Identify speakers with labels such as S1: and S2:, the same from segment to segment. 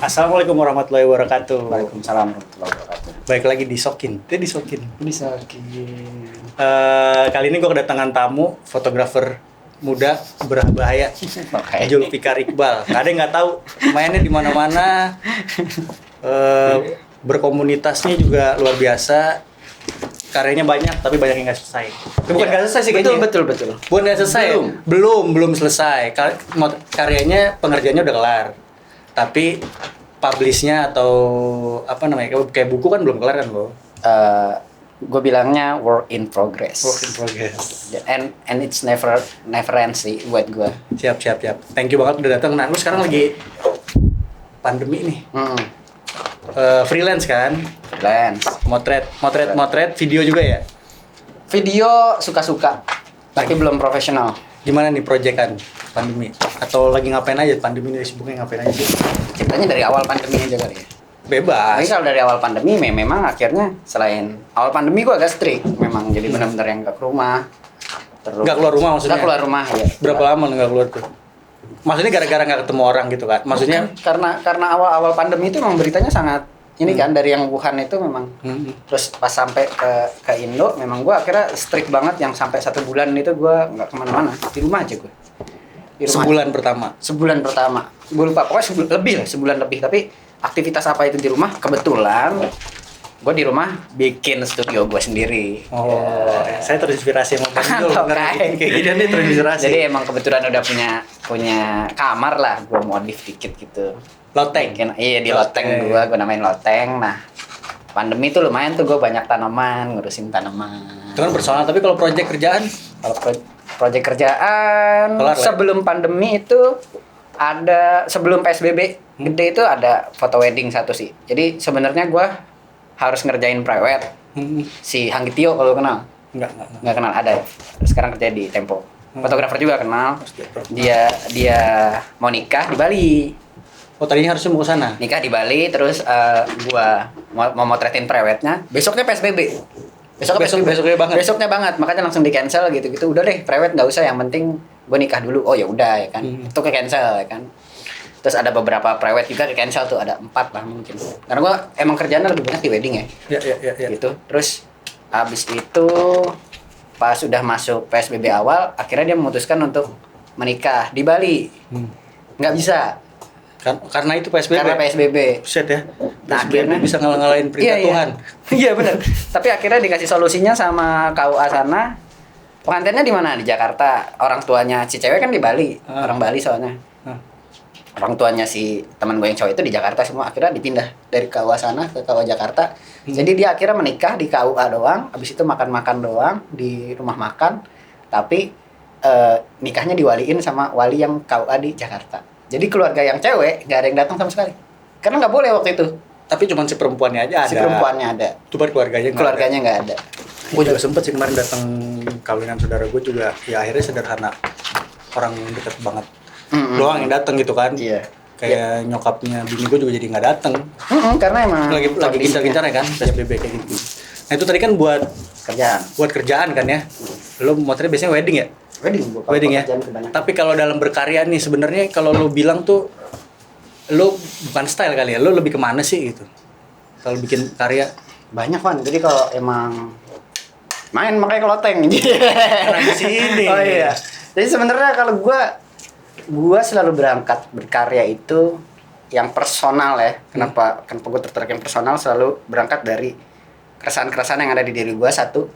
S1: Assalamualaikum warahmatullahi wabarakatuh.
S2: Waalaikumsalam warahmatullahi wabarakatuh.
S1: Baik lagi di Sokin. Disokin. Kali ini gue kedatangan tamu, fotografer muda berbahaya,
S2: Oke.
S1: Zulfikar Iqbal. Nggak ada yang nggak tahu. Mainnya di mana-mana. Berkomunitasnya juga luar biasa. Karyanya banyak, tapi banyak yang nggak selesai. Bukan nggak selesai sih kayaknya.
S2: Betul.
S1: Bukan nggak selesai. Belum selesai. Karyanya pengerjaannya udah kelar. Tapi publishnya atau apa namanya kayak buku kan belum kelar kan lo?
S2: Gue bilangnya work in progress.
S1: Work in progress.
S2: And it's never end sih buat gue.
S1: Siap. Thank you banget udah datang. Nah, lu sekarang lagi pandemi nih. Freelance kan?
S2: Freelance.
S1: Motret video juga ya?
S2: Video suka-suka, tapi belum profesional.
S1: Gimana nih proyekan pandemi? Atau lagi ngapain aja pandemi ini, sibuknya ngapain aja sih?
S2: Ceritanya dari awal pandemi aja kali ya.
S1: Bebas.
S2: Tapi kalau dari awal pandemi memang akhirnya selain awal pandemi gue agak strict memang, jadi benar-benar yang gak ke rumah. Terus
S1: Nggak keluar rumah maksudnya?
S2: Nggak keluar rumah ya.
S1: Berapa lama nggak keluar tuh? Maksudnya gara-gara nggak ketemu orang gitu kan? Maksudnya
S2: karena awal pandemi itu memang beritanya sangat ini kan, dari yang Wuhan itu memang. Terus pas sampai ke Indo memang gue akhirnya strict banget, yang sampai 1 bulan itu gue nggak kemana-mana, di rumah aja gue.
S1: sebulan pertama.
S2: Gue lupa, pokoknya sebulan lebih, tapi aktivitas apa itu di rumah. Kebetulan gue di rumah bikin studio gue sendiri.
S1: Saya terinspirasi sama Bang Jul.
S2: Kayak
S1: gini nih terinspirasi.
S2: Jadi emang kebetulan udah punya kamar lah, gue modif dikit gitu.
S1: Loteng.
S2: Iya, di loteng gue namain loteng. Nah, pandemi tuh lumayan tuh gue banyak tanaman, ngurusin tanaman.
S1: Itu kan personal, tapi kalau proyek kerjaan?
S2: Kalau proyek kerjaan
S1: Kelar,
S2: sebelum pandemi itu ada, sebelum PSBB gede itu ada foto wedding satu sih. Jadi sebenarnya gue harus ngerjain private. Si Hanggitio kalau kenal? Nggak kenal, ada. Sekarang kerja di Tempo. Fotografer juga kenal. Dia mau nikah di Bali.
S1: Oh, tadinya harusnya mau ke sana.
S2: Nikah di Bali, terus gua mau motretin prewednya. Besoknya PSBB. Besoknya banget, makanya langsung di cancel gitu. Udah deh, prewed nggak usah, yang penting gua nikah dulu. Oh ya udah ya kan. Itu ke cancel ya kan. Terus ada beberapa prewed juga ke cancel tuh, ada 4 lah mungkin. Karena gua emang kerjaannya lebih banyak di wedding ya.
S1: Iya.
S2: Gitu. Terus habis itu pas sudah masuk PSBB awal, akhirnya dia memutuskan untuk menikah di Bali. Nggak bisa.
S1: Karena itu PSBB.
S2: Karena PSBB.
S1: Buset ya.
S2: Nah,
S1: PSBB
S2: akhirnya
S1: bisa ngalahin perintah Tuhan.
S2: Iya benar. Tapi akhirnya dikasih solusinya sama KUA sana. Pengantinnya di mana? Di Jakarta. Orang tuanya si cewek kan di Bali. Orang Bali soalnya. Orang tuanya si teman gue yang cowok itu di Jakarta semua. Akhirnya dipindah dari KUA sana ke KUA Jakarta. Jadi dia akhirnya menikah di KUA doang. Habis itu makan-makan doang di rumah makan. Tapi nikahnya diwaliin sama wali yang KUA di Jakarta. Jadi keluarga yang cewek nggak ada yang datang sama sekali, karena nggak boleh waktu itu.
S1: Tapi cuma si perempuannya aja ada.
S2: Si perempuannya ada.
S1: Cuma keluarganya
S2: nggak ada.
S1: Gue juga sempet sih kemarin datang kawinan saudara gue juga. Ya akhirnya sederhana, orang deket banget doang yang datang gitu kan.
S2: Iya.
S1: Kayak nyokapnya bini gue juga jadi nggak datang.
S2: Karena emang
S1: lagi gencar-gencar ya kan PSBB kayak gitu. Nah itu tadi kan buat kerjaan kan ya. Lo motretnya biasanya wedding ya? Wedding ya. Tapi kalau dalam berkarya nih sebenarnya kalau lo bilang tuh lo bukan style kali ya, lo lebih kemana sih gitu? Kalau bikin karya
S2: banyak kan. Jadi kalau emang main makanya ke loteng.
S1: Karena di sini.
S2: Oh iya. Jadi sebenarnya kalau gua selalu berangkat berkarya itu yang personal ya. Kenapa gue tertarik yang personal? Selalu berangkat dari keresahan-keresahan yang ada di diri gua, satu.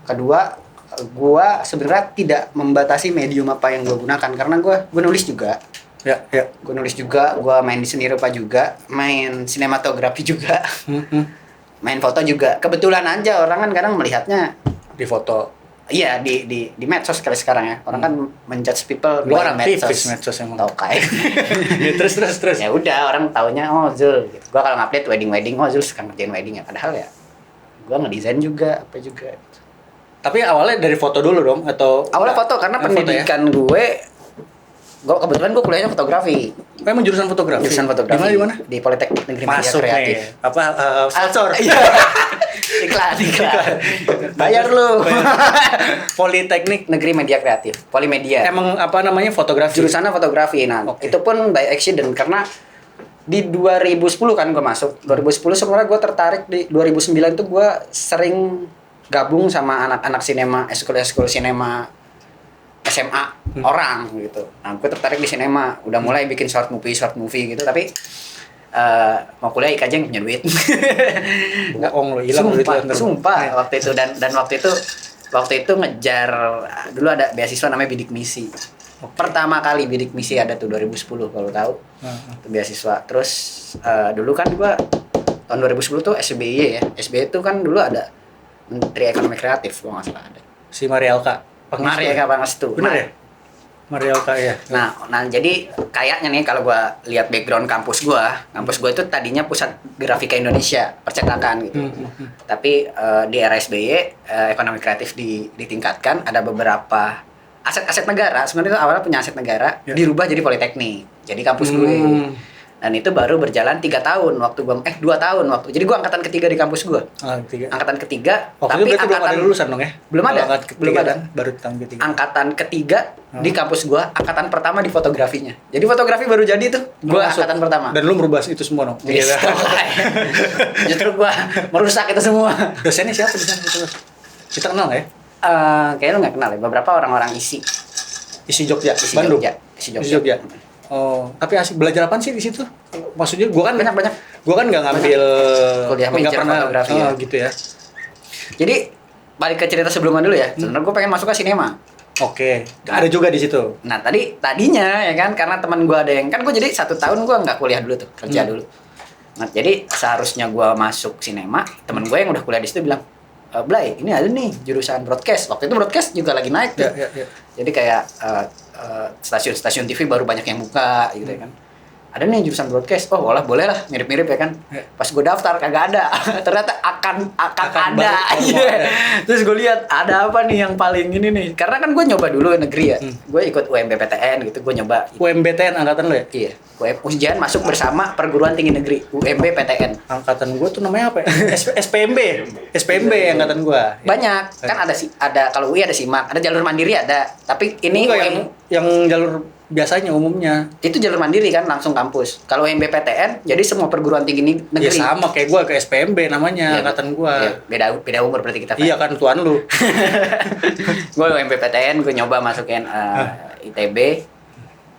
S2: Kedua, gua sebenarnya tidak membatasi medium apa yang gua gunakan, karena gua nulis juga.
S1: Ya.
S2: Gua nulis juga, gua main di seni rupa juga, main sinematografi juga. Main foto juga. Kebetulan aja orang kan kadang melihatnya
S1: di foto.
S2: Iya, di medsos kali sekarang ya. Orang kan menjudge people
S1: lu orang
S2: medsos.
S1: aktivis medsos emang.
S2: Tahu kayak.
S1: Ya, terus.
S2: Ya udah, orang taunya oh Zul gitu. Gua kalau ngupdate wedding, oh Zul suka ngerjain wedding ya. Padahal ya gua ngedesain juga apa juga.
S1: Tapi awalnya dari foto dulu dong atau?
S2: Awalnya foto, karena pendidikan gue kebetulan gue kuliahnya fotografi.
S1: Emang jurusan fotografi? Di mana?
S2: Di Politeknik Negeri Media
S1: Masuk
S2: Kreatif.
S1: Nih. Apa? Sponsor?
S2: Iklan. Bayar lu.
S1: Politeknik
S2: Negeri Media Kreatif. Polimedia.
S1: Emang apa namanya fotografi?
S2: Jurusannya fotografi. Nah, itu pun by accident karena Di 2010 kan gue masuk. 2010 sebenarnya gue tertarik. Di 2009 tuh gue sering gabung sama anak-anak sinema, eskul sinema SMA orang gitu. Nah gue tertarik di sinema. Udah mulai bikin short movie gitu. Tapi mau kuliah IKJ yang punya duit.
S1: Bohong lo, hilang duit lo.
S2: Sumpah waktu itu dan waktu itu ngejar dulu ada beasiswa namanya bidik misi. Pertama kali bidik misi ada tuh 2010 kalau tahu. Itu beasiswa. Terus dulu kan gua tahun 2010 tuh SBY ya. SBY itu kan dulu ada Menteri Ekonomi Kreatif kalau nggak salah ada.
S1: Si Marielka.
S2: Marielka Pangestu.
S1: Bener ya? Marielka ya.
S2: Nah jadi kayaknya nih kalau gua lihat background kampus gua itu tadinya pusat grafika Indonesia, percetakan gitu. Tapi di era SBY ekonomi kreatif ditingkatkan, ada beberapa aset-aset negara, sebenarnya itu awalnya punya aset negara, dirubah jadi politeknik. Jadi kampus gue. Dan itu baru berjalan 3 tahun waktu gua 2 tahun waktu. Jadi gua angkatan ketiga di kampus gua. Angkatan ketiga,
S1: waktu
S2: tapi
S1: itu belum ada lulusan dong ya?
S2: Belum ada. Belum ada.
S1: Kan, baru tahun ketiga.
S2: Angkatan ketiga di kampus gua, angkatan pertama di fotografinya. Jadi fotografi baru jadi tuh. Gua angkatan pertama.
S1: Dan lu merubah itu semua dong.
S2: Yes. Justru gua merusak itu semua.
S1: Dosennya siapa di sana? Kita kenal nggak ya?
S2: Kayaknya lu nggak kenal ya. Beberapa orang-orang isi
S1: Jogja, Bandung.
S2: Isi Jogja.
S1: Oh, tapi asik belajar apa sih di situ? Maksudnya gua kan
S2: banyak.
S1: Gua kan nggak ngambil
S2: kuliah major fotografi ya.
S1: Gitu ya.
S2: Jadi balik ke cerita sebelumnya dulu ya. Sebenarnya gua pengen masuk ke sinema.
S1: Oke. Ada juga di situ.
S2: Nah, tadinya ya kan karena teman gua ada yang kan gua jadi 1 tahun gua nggak kuliah dulu tuh, kerja dulu. Nah, jadi seharusnya gua masuk sinema, teman gua yang udah kuliah di situ bilang, Blay, ini ada nih jurusan broadcast. Waktu itu broadcast juga lagi naik tuh.
S1: Ya.
S2: Jadi kayak stasiun-stasiun TV baru banyak yang buka gitu ya kan. Ada nih jurusan broadcast. Oh, boleh lah, mirip-mirip ya kan. Pas gue daftar kagak ada. Ternyata akan ada. Terus gue lihat ada apa nih yang paling ini nih. Karena kan gue nyoba dulu negeri ya. Gue ikut UMBPTN gitu, gue nyoba.
S1: UMBTN angkatan lo ya?
S2: Iya. Gue ujian masuk bersama perguruan tinggi negeri UMBPTN.
S1: Angkatan gue tuh namanya apa ya? SPMB angkatan gue.
S2: Banyak. Kan ada kalau UI ada SIMAK, ada jalur mandiri ada. Tapi ini
S1: yang jalur biasanya umumnya
S2: itu jalur mandiri kan langsung kampus. Kalau MBPTN jadi semua perguruan tinggi negeri.
S1: Ya sama kayak gua ke SPMB namanya ya, angkatan gua.
S2: Ya, beda umur berarti kita.
S1: Iya kan tuan lu.
S2: Gua MBPTN gua nyoba masukin ITB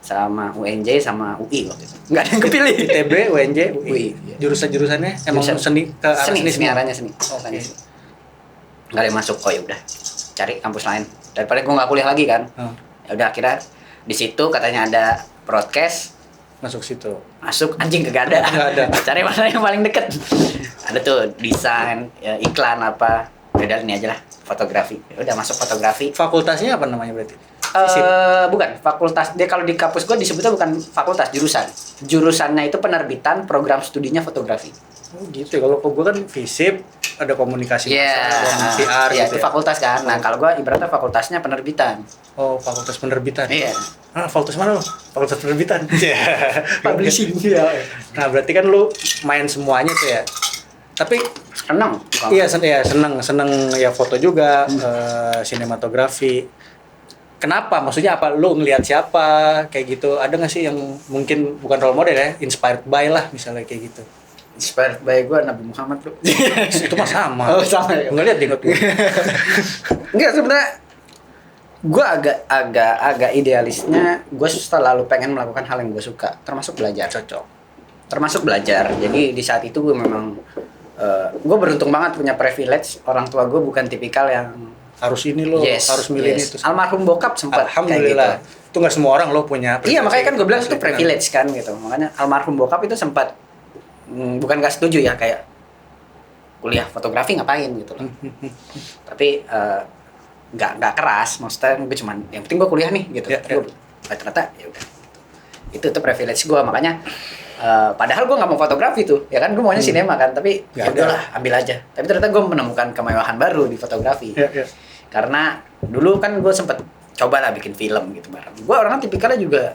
S2: sama UNJ sama UI waktu itu. Enggak ada yang kepilih.
S1: ITB, UNJ, UI. Jurusan-jurusannya emang seni ke arah
S2: seni arahnya seni. Okay. Enggak ada yang masuk. Oh ya udah. Cari kampus lain. Daripada gua enggak kuliah lagi kan. Ya udah akhirnya di situ katanya ada broadcast,
S1: masuk situ.
S2: Masuk anjing kagak ada. Cari mana yang paling deket. Ada tuh desain, ya, iklan apa. Udah ini aja lah, fotografi. Udah masuk fotografi.
S1: Fakultasnya apa namanya berarti?
S2: Bukan fakultas. Dia kalau di kampus gue disebutnya bukan fakultas, jurusan. Jurusannya itu penerbitan program studinya fotografi.
S1: Oh gitu ya. Kalau gue kan FISIP, ada komunikasi massa, PR
S2: gitu. Itu fakultas kan. Nah, kalau gue ibaratnya fakultasnya penerbitan.
S1: Oh, fakultas penerbitan.
S2: Iya.
S1: Fakultas mana lo? Fakultas penerbitan. Iya.
S2: Publishing.
S1: Iya. Nah, berarti kan lu main semuanya tuh ya. Tapi
S2: seneng.
S1: Iya, seneng ya foto juga, sinematografi. Kenapa? Maksudnya apa? Lu ngelihat siapa kayak gitu? Ada nggak sih yang mungkin bukan role model ya, inspired by lah misalnya kayak gitu?
S2: Inspired by gue Nabi Muhammad bro.
S1: Itu mah sama.
S2: Oh sama ya.
S1: Nggak lihat jenggot gue.
S2: Enggak sebenarnya. Gue agak idealisnya. Gue selalu pengen melakukan hal yang gue suka. Termasuk belajar.
S1: Cocok.
S2: Termasuk belajar. Jadi di saat itu gue memang. Gue beruntung banget punya privilege. Orang tua gue bukan tipikal yang.
S1: Harus ini loh. Harus milih itu.
S2: Almarhum bokap sempat.
S1: Alhamdulillah. Gitu. Itu nggak semua orang lo punya.
S2: Iya makanya kan gue bilang itu privilege kan gitu. Makanya almarhum bokap itu sempat. Bukan gak setuju ya kayak kuliah fotografi ngapain gitu loh. Tapi nggak keras, maksudnya gue cuman yang penting gue kuliah nih gitu. Ternyata ya udah itu privilege gue, makanya padahal gue nggak mau fotografi tuh ya kan, gue maunya sinema kan, tapi ya udahlah ambil aja. Tapi ternyata gue menemukan kemewahan baru di fotografi. Karena dulu kan gue sempet coba lah bikin film gitu bareng. Gue orangnya tipikalnya juga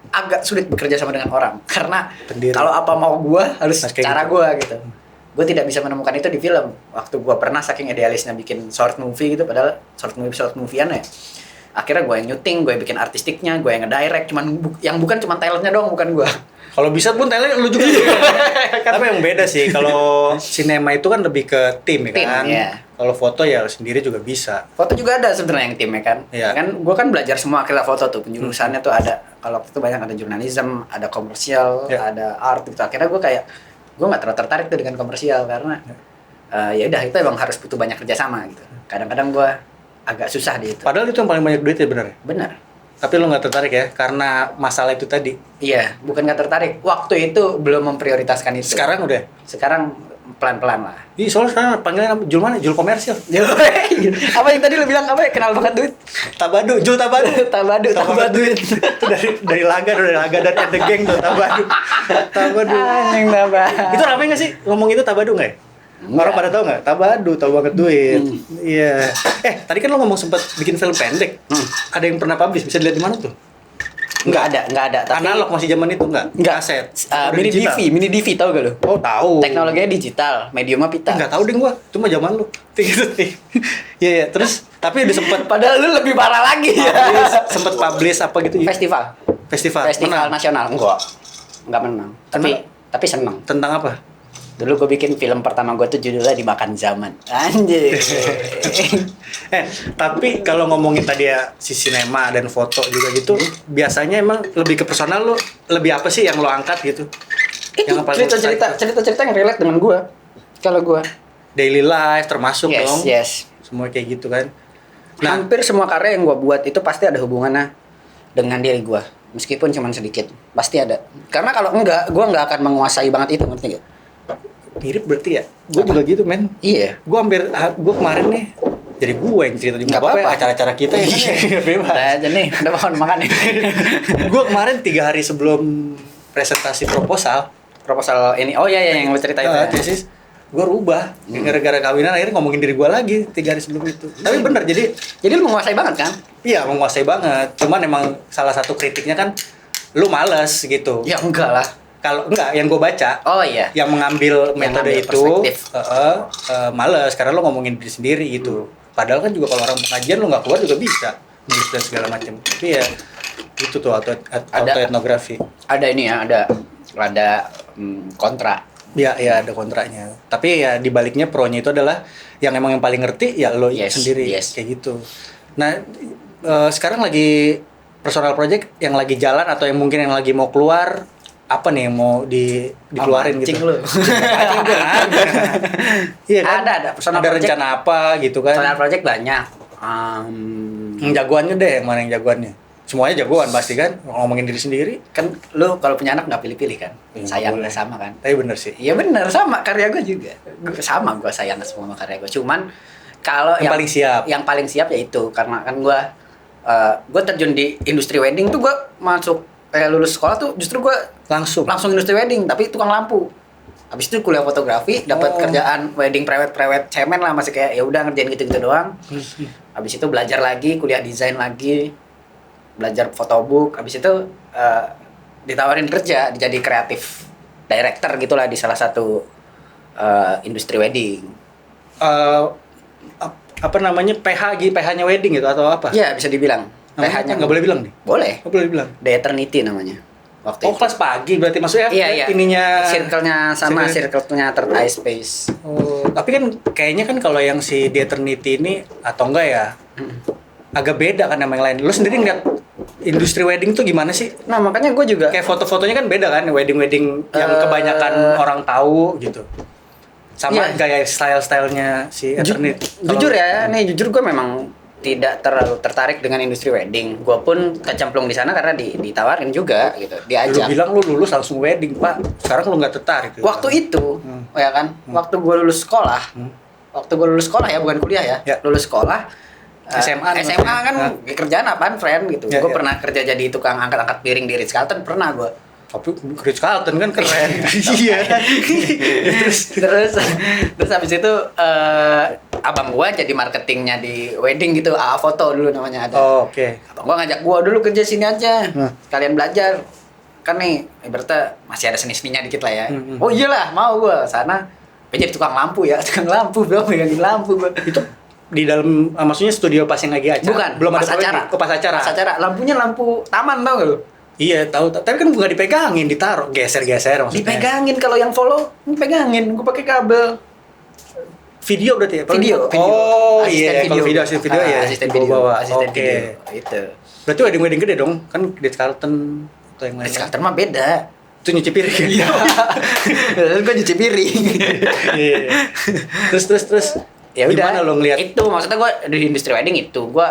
S2: agak sulit bekerja sama dengan orang karena kalau apa mau gue harus cara gue gitu. Gue tidak bisa menemukan itu di film. Waktu gue pernah saking idealisnya bikin short movie gitu, padahal short movie-an ya. Akhirnya gue yang nyuting, gue yang bikin artistiknya, gue yang ngedirect, yang bukan cuma talentnya doang, bukan gue.
S1: Kalau bisa pun talent lu juga. Tapi yang beda sih, kalau sinema itu kan lebih ke tim ya kan.
S2: Iya.
S1: Kalau foto ya sendiri juga bisa.
S2: Foto juga ada sebenarnya yang timnya kan.
S1: Iya.
S2: Kan gue kan belajar semua akhirnya foto tuh, penjurusannya tuh ada. Kalau waktu itu banyak ada jurnalisme, ada komersial,
S1: Iya.
S2: ada art gitu. Akhirnya gue kayak gue nggak terlalu tertarik tuh dengan komersial karena ya udah itu emang harus butuh banyak kerjasama gitu. Kadang-kadang gue agak susah di itu.
S1: Padahal itu yang paling banyak duit ya bener ya?
S2: Benar.
S1: Tapi lu nggak tertarik ya karena masalah itu tadi.
S2: Iya, bukan nggak tertarik. Waktu itu belum memprioritaskan itu.
S1: Sekarang udah.
S2: Sekarang pelan-pelan lah.
S1: Ih, soalnya sekarang panggilan Jul mana? Jul komersial.
S2: Apa yang tadi lu bilang apa ya? Kenal banget duit.
S1: Tabadu, Jul Tabadu.
S2: Tabadu.
S1: Itu dari laga dan at the gang tuh Tabadu. Tabadu.
S2: Anjing Tabadu.
S1: Itu rame nggak sih ngomong itu Tabadu nggak ya? Orang pada tahu nggak? Tabadu, tahu banget duit. Iya. Tadi kan lo ngomong sempat bikin film pendek. Ada yang pernah publish? Bisa dilihat di mana tuh?
S2: Nggak ada. Tapi
S1: Analog masih zaman itu nggak? Aset.
S2: Mini DV tahu gak lu?
S1: Oh tahu.
S2: Teknologinya digital, mediumnya pita.
S1: Nggak tahu deh gua, cuma zaman lu. Gitu. Iya. Terus tapi udah sempet
S2: Padahal lu lebih parah lagi ya.
S1: sempet publish apa gitu?
S2: Festival
S1: Menang.
S2: nasional. Enggak menang. Tapi seneng.
S1: Tentang apa?
S2: Dulu gue bikin film pertama gue tuh judulnya Dimakan Zaman. Anjir.
S1: Tapi kalau ngomongin tadi ya si sinema dan foto juga gitu, biasanya emang lebih ke personal lu, lebih apa sih yang lo angkat gitu? Yang paling
S2: cerita yang relate dengan gue. Kalau gue
S1: daily life termasuk dong.
S2: Yes.
S1: Semua kayak gitu kan.
S2: Nah, hampir semua karya yang gue buat itu pasti ada hubungannya dengan diri gue. Meskipun cuma sedikit, pasti ada. Karena kalau enggak, gue enggak akan menguasai banget itu, ngerti gak?
S1: Mirip berarti ya? Gue juga gitu men.
S2: Iya.
S1: Gue kemarin nih jadi gue yang cerita di apa ya, acara-acara kita ya kan bebas.
S2: Nah, nih udah makan nih.
S1: Gue kemarin 3 hari sebelum presentasi proposal
S2: ini. Oh iya yang lu ceritain ya.
S1: tesis gue rubah gara-gara kawinan akhirnya ngomongin diri gue lagi 3 hari sebelum itu. Tapi bener jadi
S2: lu menguasai banget kan?
S1: iya menguasai banget. Cuman emang salah satu kritiknya kan lu males gitu.
S2: Ya enggak lah.
S1: Kalau enggak yang gue baca
S2: Oh iya.
S1: yang mengambil metode
S2: ngambil
S1: itu
S2: perspektif.
S1: males karena lu ngomongin diri sendiri gitu. Padahal kan juga kalau orang pengajian lu nggak keluar juga bisa nulis dan segala macam. Tapi ya itu tuh auto etnografi.
S2: Ada ini ya, ada kontra.
S1: Ya ada kontraknya. Tapi ya di baliknya pro-nya itu adalah yang emang yang paling ngerti ya lo sendiri kayak gitu. Nah, sekarang lagi personal project yang lagi jalan atau yang mungkin yang lagi mau keluar apa nih yang mau dikeluarin gitu?
S2: Lu.
S1: Iya kan?
S2: Ada personal
S1: ada
S2: project.
S1: rencana apa gitu kan?
S2: Personal project banyak.
S1: Yang jagoannya deh, yang mana yang jagoannya? Semuanya jagoan pasti kan, ngomongin diri sendiri.
S2: Kan lu kalau punya anak nggak pilih-pilih kan?
S1: Ya,
S2: sayang
S1: boleh.
S2: sama kan?
S1: Tapi bener sih.
S2: Iya bener, sama karya gue juga. Gue sayang semua sama karya gue. Cuman kalau
S1: Yang paling siap.
S2: Yang paling siap ya itu karena kan gue terjun di industri wedding tuh gue masuk lulus sekolah tuh justru gue
S1: Langsung.
S2: industri wedding tapi tukang lampu. Habis itu kuliah fotografi, dapat kerjaan wedding prewed cemen lah, masih kayak ya udah ngerjain gitu-gitu doang. Habis itu belajar lagi, kuliah desain lagi, belajar photobook. Habis itu ditawarin kerja jadi kreatif director gitulah di salah satu industri wedding.
S1: Apa namanya PH-nya wedding gitu atau apa?
S2: Iya bisa dibilang.
S1: PH-nya nggak boleh bilang nih.
S2: Boleh.
S1: Nggak boleh bilang.
S2: The Eternity namanya. Waktu itu.
S1: Kelas pagi berarti maksudnya
S2: Iya.
S1: ininya
S2: Circle-nya sama circle-nya Third Eye Space.
S1: Oh, tapi kan kayaknya kan kalau yang si The Eternity ini atau enggak ya agak beda kan sama yang lain. Lu sendiri ngeliat industri wedding tuh gimana sih?
S2: Nah makanya gue juga
S1: Kayak foto-fotonya kan beda kan, wedding yang kebanyakan orang tahu gitu. Sama
S2: Iya.
S1: gaya style-stylenya si Eternity.
S2: jujur ya, jujur gue memang tidak terlalu tertarik dengan industri wedding. Gue pun kecemplung di sana karena ditawarin juga gitu,
S1: Lu
S2: diajak.
S1: bilang lu lulus langsung wedding, Pak. Sekarang lu nggak tertarik. Gitu.
S2: Waktu itu, ya kan, waktu gue lulus sekolah, ya bukan kuliah ya,
S1: Ya.
S2: lulus sekolah.
S1: SMA
S2: kan kerjaan apaan, friend gitu.
S1: Ya,
S2: Gue
S1: ya.
S2: pernah kerja jadi tukang angkat-angkat piring di Ritz-Carlton, pernah gue.
S1: Tapi Ritz Carlton kan keren. Iya.
S2: terus habis itu abang gua jadi marketingnya di wedding gitu, AA Foto dulu namanya ada.
S1: Oh, oke.
S2: Abang gua ngajak gua dulu kerja sini aja,
S1: Hmm.
S2: kalian belajar kan nih, ibaratnya masih ada seni-seninya dikit lah ya.
S1: Hmm.
S2: Oh iyalah mau gua sana, jadi tukang lampu ya, tukang lampu bro, megangin lampu gua.
S1: Itu di dalam maksudnya studio pas yang lagi acara.
S2: Bukan,
S1: Belum
S2: pas
S1: ada
S2: acara.
S1: Oh, pas acara.
S2: Pas acara, lampunya lampu taman tau gak lu?
S1: Iya, tahu. Tapi kan nggak dipegangin, ditaruh, geser-geser maksudnya.
S2: Dipegangin, kalau yang follow pegangin, gue pakai kabel.
S1: Video berarti ya?
S2: Video.
S1: Oh
S2: Asisten
S1: iya, kalau video asisten video ya.
S2: asisten video,
S1: Bawa.
S2: asisten
S1: Oke.
S2: video. Itu.
S1: Berarti wedding gede dong, kan Ritz Carlton atau yang lain.
S2: Ritz Carlton mah beda.
S1: Itu nyuci piring. Iya.
S2: Gue nyuci piring.
S1: Iya. Terus.
S2: Ya udah.
S1: Gimana lo ngeliat?
S2: Itu maksudnya gue di industri wedding itu gue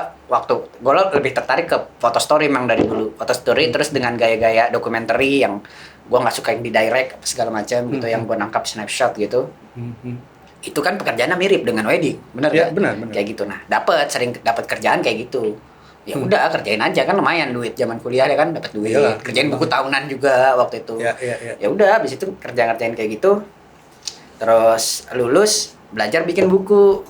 S2: lebih tertarik ke foto story emang dari dulu. Foto story terus dengan gaya-gaya dokumenter yang gue nggak suka yang di direct segala macam gitu, yang gue nangkap snapshot gitu. Itu kan pekerjaannya mirip dengan wedding, bener
S1: Ya,
S2: kan?
S1: benar.
S2: Kayak gitu. Nah, sering dapat kerjaan kayak gitu. Ya udah, kerjain aja, kan lumayan duit zaman kuliah ya kan, dapat duit.
S1: Iyalah,
S2: Kerjain buku tahunan juga waktu itu.
S1: Ya.
S2: Ya udah, habis itu kerjain kayak gitu. Terus lulus, belajar bikin buku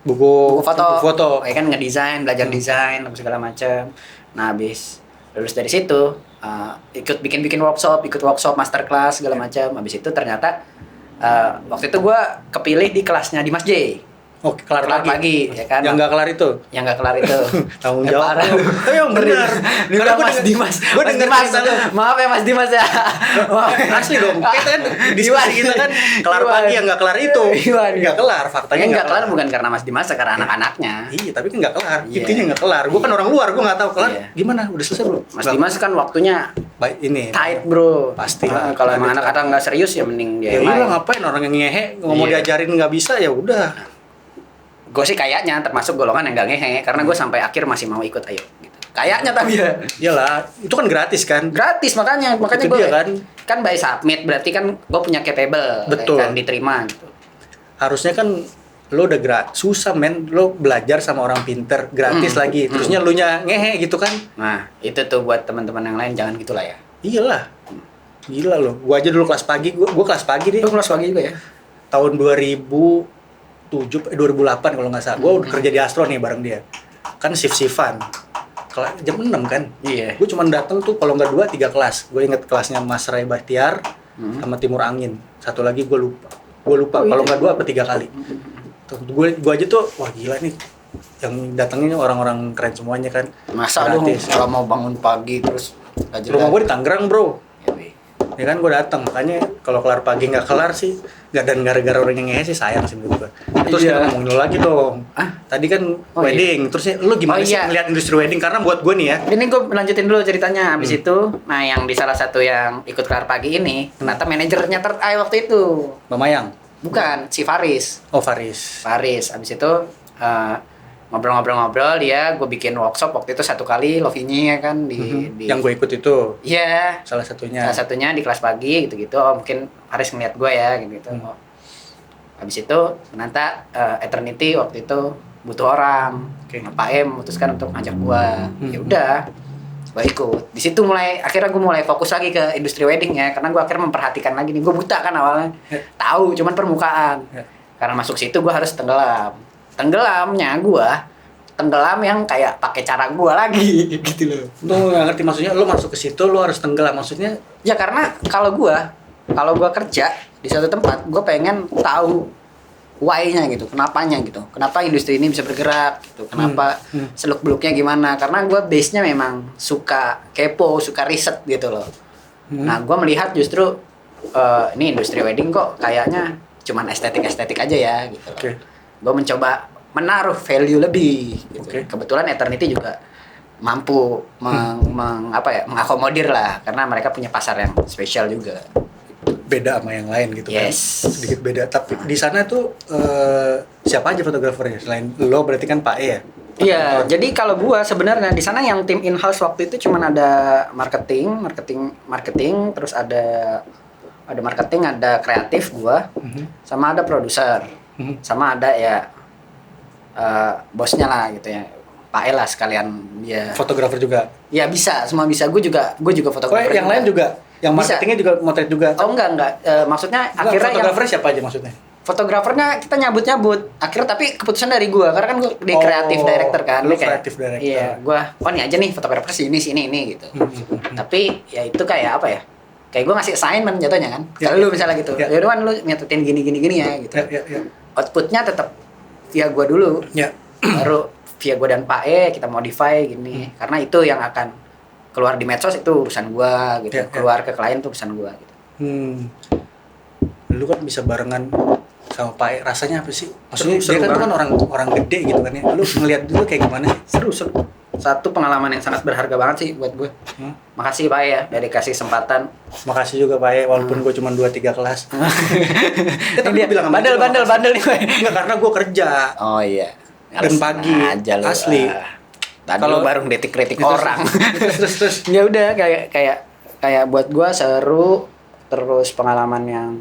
S1: Buku
S2: foto. Ya kan, ngedesain, belajar desain apa segala macam. Nah, habis lulus dari situ, ikut bikin workshop, masterclass segala macam. Habis itu ternyata waktu itu gue kepilih di kelasnya Dimas J.
S1: Oke, kelar
S2: pagi, ya kan?
S1: Yang nggak kelar itu.
S2: Yang nggak kelar itu.
S1: Tanggung jawab.
S2: Parah lu.
S1: Yang benar.
S2: Karena Mas Dimas.
S1: Gue
S2: Mas
S1: denger
S2: Dimas.
S1: cerita lu.
S2: Maaf ya Mas Dimas ya. Maaf.
S1: Asli dong. Kita kan diskusi kita kan kelar pagi yang nggak kelar itu. Nggak kelar, faktanya
S2: nggak kelar bukan karena Mas Dimas, karena anak-anaknya.
S1: Iya, tapi kan nggak kelar.
S2: Iya.
S1: Intinya nggak kelar. Gue kan orang luar, gue nggak tahu kelar.
S2: Iya.
S1: Gimana? Udah selesai belum?
S2: Mas Dimas kan waktunya
S1: Baik ini.
S2: tight bro.
S1: Pasti
S2: Nah,
S1: lah.
S2: kalau emang anak-anak nggak serius ya mending dia
S1: Ya
S2: yang
S1: iya
S2: lain.
S1: ngapain orang yang ngehe mau
S2: Iya.
S1: diajarin nggak bisa ya udah.
S2: Gue sih kayaknya termasuk golongan yang gak ngehe, karena gue sampai akhir masih mau ikut, ayo gitu. Kayaknya tapi ya
S1: Iyalah, itu kan gratis kan?
S2: gratis, makanya
S1: Itu
S2: gue
S1: dia kan.
S2: by submit berarti kan gue punya capable.
S1: Betul.
S2: Kan diterima gitu.
S1: Harusnya kan lo udah susah men, lo belajar sama orang pinter gratis lagi, terusnya lo nya ngehe gitu kan?
S2: Nah itu tuh buat teman-teman yang lain, jangan gitulah ya.
S1: Iyalah, gila lo. Gua aja dulu kelas pagi, gua kelas pagi deh.
S2: Lu kelas pagi juga ya?
S1: Tahun 2008 kalau nggak salah. Gua udah kerja di Astro nih bareng dia. Kan shift-shiftan. Jam 6 kan?
S2: Iya.
S1: Gue cuma datang tuh kalau nggak 2-3 kelas. Gue inget kelasnya Mas Ray Bahtiar sama Timur Angin. Satu lagi gue lupa. Kalau nggak 2 apa 3 kali. Tuh, gue aja tuh wah gila nih. Yang datangnya orang-orang keren semuanya kan.
S2: Masa lu
S1: gratis.
S2: kalau mau bangun pagi terus gak jelas.
S1: Rumah gue di Tangerang bro.
S2: Ya, weh.
S1: Ya kan gue datang. Makanya kalau kelar pagi nggak kelar sih. Dan gara-gara orang yang ngehe sih sayang sih menurut gue. Terus
S2: Iya.
S1: kita ngomongin lo lagi dong.
S2: Ah?
S1: Tadi kan wedding. Terusnya lo gimana sih
S2: iya.
S1: ngeliat industri wedding? Karena buat gue nih ya.
S2: Ini gue lanjutin dulu ceritanya. Habis itu, nah yang di salah satu yang ikut kelar pagi ini, ternyata manajernya waktu itu.
S1: Memayang.
S2: Bukan, si Faris.
S1: Oh Faris.
S2: Abis itu ngobrol-ngobrol dia, gue bikin workshop waktu itu 1 kali Lovinyi ya kan di
S1: Yang gue ikut itu
S2: iya,
S1: salah satunya.
S2: salah satunya di kelas pagi gitu-gitu. Oh mungkin Faris ngeliat gue ya gitu. Oh. Habis itu ternyata Eternity waktu itu butuh orang.
S1: Oke.
S2: Pak M memutuskan untuk ngajak gue. Ya udah, gue ikut. Di situ akhirnya gue mulai fokus lagi ke industri wedding ya, karena gue akhirnya memperhatikan lagi nih. Gue buta kan awalnya, tahu cuman permukaan. Karena masuk situ gue harus tenggelam. Tenggelam yang kayak pakai cara gue lagi gitu loh.
S1: Lu nggak ngerti maksudnya, lu masuk ke situ lu harus tenggelam maksudnya?
S2: Ya karena kalau gue kerja di suatu tempat, gue pengen tahu why-nya gitu, kenapanya gitu, kenapa industri ini bisa bergerak gitu, kenapa seluk-beluknya gimana, karena gue base-nya memang suka kepo, suka riset gitu loh. Nah gue melihat justru ini industri wedding kok kayaknya cuman estetik aja ya gitu loh.
S1: Oke.
S2: Gue mencoba menaruh value lebih gitu.
S1: Oke.
S2: Kebetulan Eternity juga mampu mengakomodir lah, karena mereka punya pasar yang spesial juga.
S1: Beda sama yang lain gitu kan.
S2: Yes.
S1: Sedikit beda, tapi di sana tuh siapa aja fotografernya selain lo? Berarti kan Pak E ya?
S2: Iya, jadi kalau gua sebenarnya di sana yang tim in-house waktu itu cuman ada marketing, terus ada marketing, ada kreatif gua, sama ada produser, sama ada ya bosnya lah gitu ya, Pak E lah sekalian dia.
S1: Fotografer juga?
S2: Ya bisa, semua bisa. Gue juga fotografer.
S1: Yang lain juga? Yang
S2: Bisa.
S1: marketingnya juga motret juga?
S2: Oh enggak. Maksudnya
S1: Enggak,
S2: akhirnya
S1: fotografernya siapa aja maksudnya?
S2: fotografernya kita nyabut akhirnya, tapi keputusan dari gua karena kan gua di kreatif director kan.
S1: lu
S2: Dia kayak,
S1: creative director.
S2: Iya, gua ini aja nih fotografer sini gitu. Tapi ya itu kayak apa ya, kayak gua ngasih assignment jatuhnya kan.
S1: Ya,
S2: Kalau lu
S1: ya.
S2: misalnya gitu,
S1: Ya.
S2: ya udah kan lu nyetutin gini ya gitu.
S1: Ya.
S2: Outputnya tetap via gue dulu.
S1: Ya.
S2: Baru via gue dan Pak kita modify gini. Karena itu yang akan keluar di medsos itu urusan gue gitu.
S1: Ya,
S2: keluar ke klien itu urusan gue gitu.
S1: Lu kan bisa barengan sama Pak rasanya apa sih? Maksudnya
S2: Seru
S1: dia kan
S2: banget.
S1: orang gede gitu kan ya. Lu ngeliat dulu kayak gimana sih?
S2: Seru. Satu pengalaman yang sangat berharga banget sih buat gue. Makasih Pak udah dikasih kesempatan.
S1: Makasih juga Pak walaupun gue cuma 2-3 kelas.
S2: Tapi dia bilang bandel nih Pak.
S1: Enggak, karena gue kerja.
S2: Oh iya.
S1: Dan pagi
S2: aja lu.
S1: asli.
S2: Kalau baru kritik orang.
S1: Terus.
S2: Ya udah kayak buat gue seru, terus pengalaman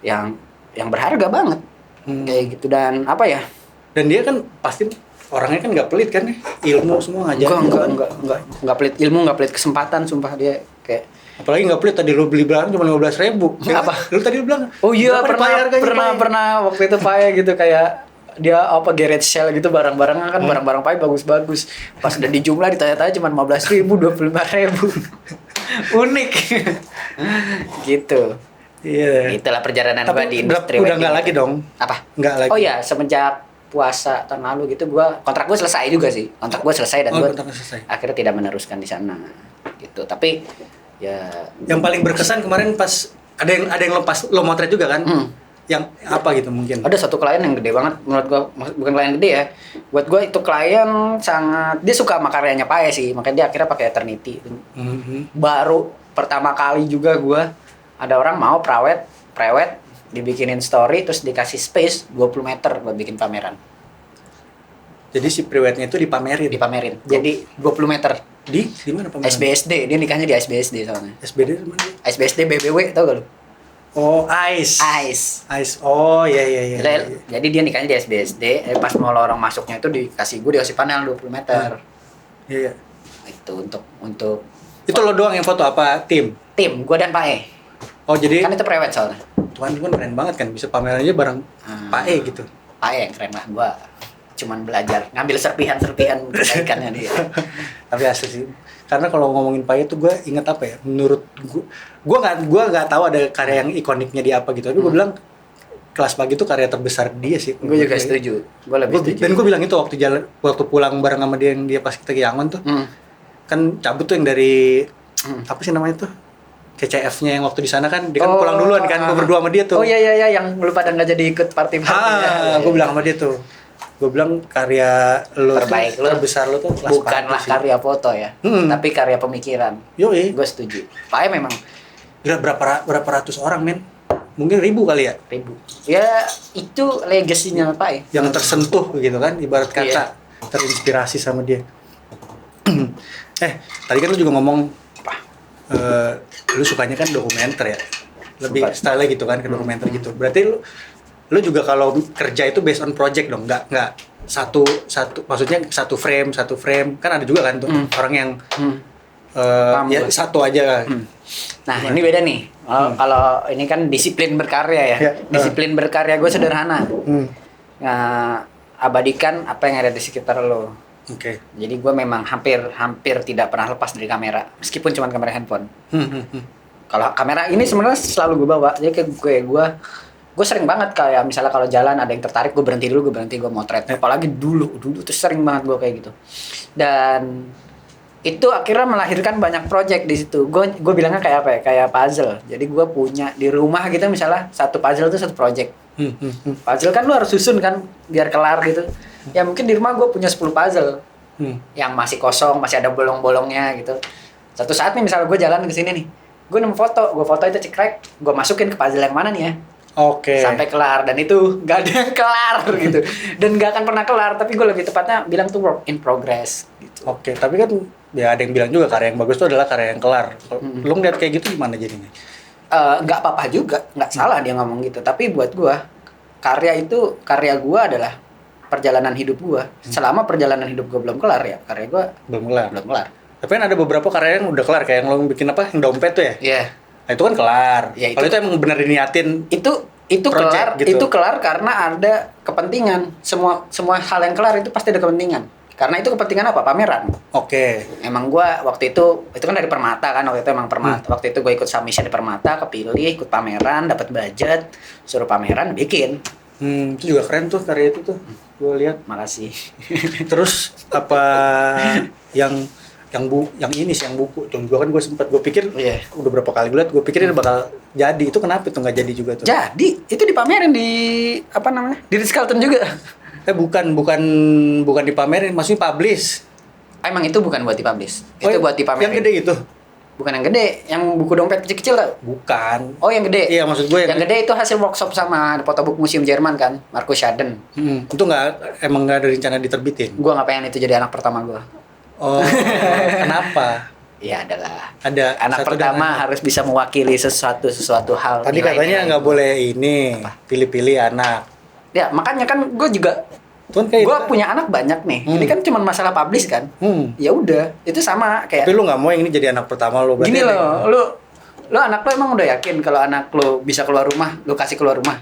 S2: yang berharga banget. Kayak gitu, dan apa ya?
S1: Dan dia kan pasti orangnya kan nggak pelit kan ya, ilmu semua ngajarin.
S2: Enggak pelit ilmu, enggak pelit kesempatan, sumpah dia kayak.
S1: Apalagi nggak pelit, tadi lu beli barang cuma 15.000.
S2: Apa?
S1: Lu tadi bilang.
S2: Oh iya,
S1: pernah
S2: waktu itu Pak gitu kayak dia garage sale gitu, barang-barangnya kan barang-barang Pai bagus-bagus. Pas udah dijumlah ditanya-tanya cuma 15.000, 25.000. Unik. Gitu.
S1: Iya.
S2: Itulah perjalanan gua di industri.
S1: Udah nggak lagi dong.
S2: Apa?
S1: Nggak lagi.
S2: Oh iya, semenjak puasa tahun lalu gitu kontrak gue selesai juga sih. Kontrak gue selesai dan gue akhirnya tidak meneruskan di sana. Gitu. Tapi ya
S1: yang paling berkesan kemarin pas ada yang lepas lo motret juga kan? Yang apa gitu mungkin?
S2: Ada satu klien yang gede banget menurut gua, bukan klien gede ya. Buat gua itu klien sangat, dia suka sama karyanya Pae sih, makanya dia akhirnya pakai Eternity. Baru pertama kali juga gua ada orang mau prewed dibikinin story terus dikasih space 20 meter buat bikin pameran.
S1: Jadi si prewednya itu dipamerin.
S2: Jadi 20 meter
S1: di mana pameran?
S2: SBSD, dia nikahnya di SBSD soalnya.
S1: SBD mana?
S2: SBSD BBW, tau gak lu?
S1: Oh, Ice. Oh, iya.
S2: Jadi dia nikahnya di SBSD, pas mau orang masuknya itu dikasih panel 20 meter.
S1: Iya.
S2: Itu untuk
S1: itu lo doang yang foto apa tim?
S2: Tim, gua dan Pae.
S1: Oh, jadi
S2: kan itu prewed soalnya.
S1: Tuhan kan keren banget kan, bisa pameran aja bareng Pae gitu.
S2: Pae yang keren lah, gua cuman belajar ngambil serpihan kebaikannya dia.
S1: Tapi asli sih, karena kalau ngomongin Pae itu gue inget apa ya, menurut gue nggak tahu ada karya yang ikoniknya di apa gitu, tapi gue bilang Kelas Pagi itu karya terbesar dia sih.
S2: Gue juga setuju, gue lebih setuju.
S1: Dan gue bilang itu waktu pulang bareng sama dia, yang dia pas kita ke Yangon tuh, kan cabut tuh yang dari apa sih namanya tuh, CCF-nya yang waktu di sana kan, dia kan pulang duluan kan, gue berdua sama dia tuh.
S2: Oh iya, yang lu pada nggak jadi ikut party.
S1: Gue bilang sama dia tuh, gue bilang karya lo
S2: terbaik lo,
S1: terbesar lo tuh Kelas
S2: bukanlah
S1: Pagi
S2: karya foto ya, tapi karya pemikiran.
S1: Yoi.
S2: Gue setuju. Pae memang.
S1: Gila, berapa ratus orang men? Mungkin 1000 kali ya?
S2: 1000. Ya itu legasinya Pae.
S1: Yang tersentuh gitu kan, ibarat kata terinspirasi sama dia. Tadi kan lu juga ngomong lu sukanya kan dokumenter ya, lebih style gitu kan ke dokumenter gitu. Berarti lu juga kalau kerja itu based on project dong, nggak satu maksudnya satu frame kan ada juga kan tuh orang yang ya satu aja.
S2: Nah ini beda nih. Kalau ini kan disiplin berkarya ya. Disiplin berkarya gue sederhana. Abadikan apa yang ada di sekitar lo.
S1: Oke.
S2: Jadi gue memang hampir tidak pernah lepas dari kamera, meskipun cuma kamera handphone. Kalau kamera ini sebenarnya selalu gue bawa. Jadi kayak gue sering banget kayak misalnya kalau jalan ada yang tertarik, gue berhenti dulu, gue motret. Apalagi dulu tuh sering banget gue kayak gitu. Dan itu akhirnya melahirkan banyak project di situ. Gue bilangnya kayak apa ya? Kayak puzzle. Jadi gue punya di rumah gitu, misalnya satu puzzle itu satu project. Puzzle kan lu harus susun kan biar kelar gitu. Ya mungkin di rumah gue punya 10 puzzle yang masih kosong, masih ada bolong-bolongnya gitu. Satu saat nih misalnya gue jalan ke sini nih, gue nemu foto itu cekrek, gue masukin ke puzzle yang mana nih ya?
S1: Oke.
S2: Sampai kelar, dan itu gak ada yang kelar gitu, dan gak akan pernah kelar. Tapi gue lebih tepatnya bilang tuh work in progress gitu.
S1: Oke, tapi kan ya ada yang bilang juga karya yang bagus itu adalah karya yang kelar. Lu ngeliat kayak gitu gimana jadinya?
S2: Nggak apa-apa juga, nggak salah dia ngomong gitu. Tapi buat gue, karya gue adalah perjalanan hidup gue. Selama perjalanan hidup gue belum kelar ya, karya gue belum kelar.
S1: Tapi kan ada beberapa karya yang udah kelar, kayak yang lo bikin apa, yang dompet tuh ya?
S2: Iya.
S1: Nah, itu kan kelar.
S2: Ya,
S1: kalau itu emang bener diniatin.
S2: Itu kelar,
S1: gitu.
S2: Itu kelar karena ada kepentingan. Semua hal yang kelar itu pasti ada kepentingan. Karena itu kepentingan apa? Pameran.
S1: Oke.
S2: Emang gue waktu itu kan dari Permata kan, waktu itu emang Permata. Waktu itu gue ikut submission di Permata, kepilih ikut pameran, dapat budget, suruh pameran, bikin.
S1: Itu juga keren tuh karya itu tuh. Gue lihat.
S2: Makasih.
S1: Terus apa yang ini sih yang buku tuh gue kan gue pikir udah berapa kali gue liat gue pikir ini bakal jadi, itu kenapa itu nggak jadi juga tuh?
S2: Jadi itu dipamerin di apa namanya di Ritz-Carlton juga.
S1: Bukan dipamerin, maksudnya publish.
S2: Emang itu bukan buat dipublish, itu buat dipamerin.
S1: Yang gede itu?
S2: Bukan yang gede, yang buku dompet kecil-kecil tau?
S1: Bukan.
S2: Oh yang gede?
S1: Iya maksud gue
S2: yang gede itu hasil workshop sama Photobook Museum Jerman kan, Markus Schaden.
S1: Itu emang nggak ada rencana diterbitin?
S2: Gue nggak pengen itu jadi anak pertama gue.
S1: Oh, kenapa?
S2: Ya adalah.
S1: Ada
S2: anak pertama harus bisa mewakili sesuatu hal.
S1: Tadi katanya nggak boleh ini pilih-pilih anak.
S2: Ya makanya kan gue juga. Gue punya anak banyak nih. Ini kan cuma masalah publish kan. Ya udah, itu sama kayak.
S1: Tapi lu nggak mau yang ini jadi anak pertama lu?
S2: Gini loh, lu anak lo emang udah yakin kalau anak lo bisa keluar rumah, lu kasih keluar rumah?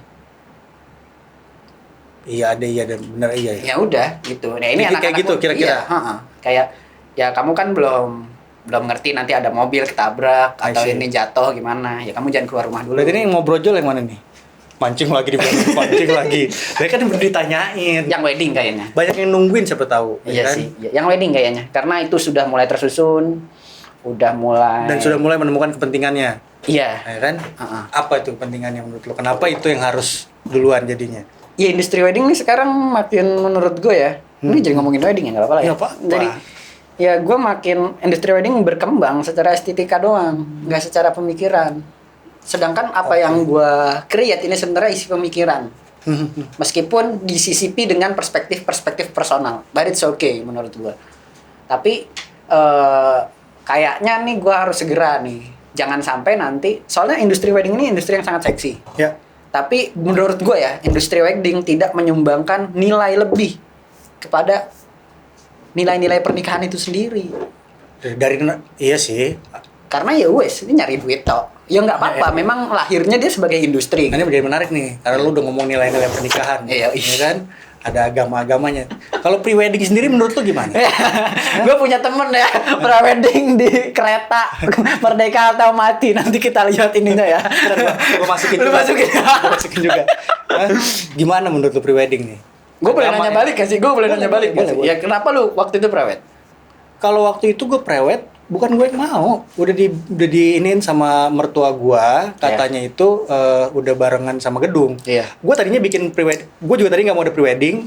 S1: Iya ada bener iya.
S2: Ya udah gitu. Nah ini anak
S1: kayak gitu kira-kira.
S2: Iya, kayak ya kamu kan belum ngerti nanti ada mobil ketabrak atau ini jatuh gimana. Ya kamu jangan keluar rumah dulu.
S1: Berarti ini mau brojol yang mana nih? Mancing lagi pancing lagi. Saya kan udah ditanyain.
S2: Yang wedding kayaknya.
S1: Banyak yang nungguin siapa tahu.
S2: Iya
S1: kan?
S2: sih. Yang wedding kayaknya. Karena itu sudah mulai tersusun, dan
S1: sudah mulai menemukan kepentingannya.
S2: Iya.
S1: Ya kan? Apa itu kepentingannya menurut lo? Kenapa itu yang harus duluan jadinya?
S2: Ya industri wedding nih sekarang makin menurut gue ya. Ini jadi ngomongin wedding ya nggak apa-apa lah ya. Jadi ya gue makin industri wedding berkembang secara estetika doang, nggak secara pemikiran. Sedangkan apa yang gue create ini sebenarnya isi pemikiran. Meskipun disisipi dengan perspektif personal, but it's okay menurut gue. Tapi kayaknya nih gue harus segera nih, jangan sampai nanti, soalnya industri wedding ini industri yang sangat seksi.
S1: Ya. Tapi
S2: menurut gue ya, industri wedding tidak menyumbangkan nilai lebih kepada nilai-nilai pernikahan itu sendiri.
S1: Iya sih.
S2: Karena ya wes, ini nyari duit toh. Ya nggak apa-apa, memang lahirnya dia sebagai industri.
S1: Ini menjadi menarik nih, karena lu udah ngomong nilai-nilai pernikahan. Iya kan? Ada agama-agamanya. Kalau pre-wedding sendiri menurut lu gimana?
S2: Gue punya temen ya, pre-wedding di kereta Merdeka atau Mati. Nanti kita lihat ininya ya.
S1: Gue masukin juga. Gimana menurut lu pre-wedding nih?
S2: Gue boleh nanya balik gak sih? Ya kenapa lu waktu itu prewed?
S1: Kalau waktu itu gue prewed, bukan gue yang mau. Udah diinin sama mertua gue, katanya itu udah barengan sama gedung. Gue tadinya bikin pre-wedding, gue juga tadi nggak mau ada pre-wedding.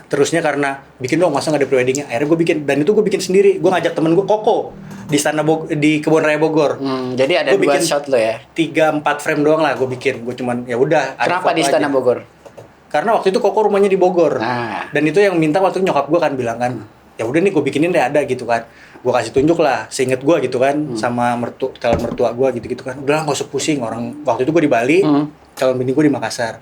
S1: Terusnya karena bikin dong, masa nggak ada pre-weddingnya. Akhirnya gue bikin, dan itu gue bikin sendiri. Gue ngajak temen gue Koko di Kebun Raya Bogor.
S2: Jadi ada dua shot lo ya?
S1: 3-4 frame doang lah gue bikin. Gue cuman ya udah.
S2: Kenapa di Istana Bogor?
S1: Karena waktu itu Koko rumahnya di Bogor. Dan itu yang minta waktu itu nyokap gue kan bilang kan, ya udah nih gue bikinin deh ada gitu kan. Gue kasih tunjuk lah, seinget gue gitu kan, sama calon mertua gue gitu kan. Udahlah nggak usah pusing, orang waktu itu gue di Bali, calon bini gue di Makassar.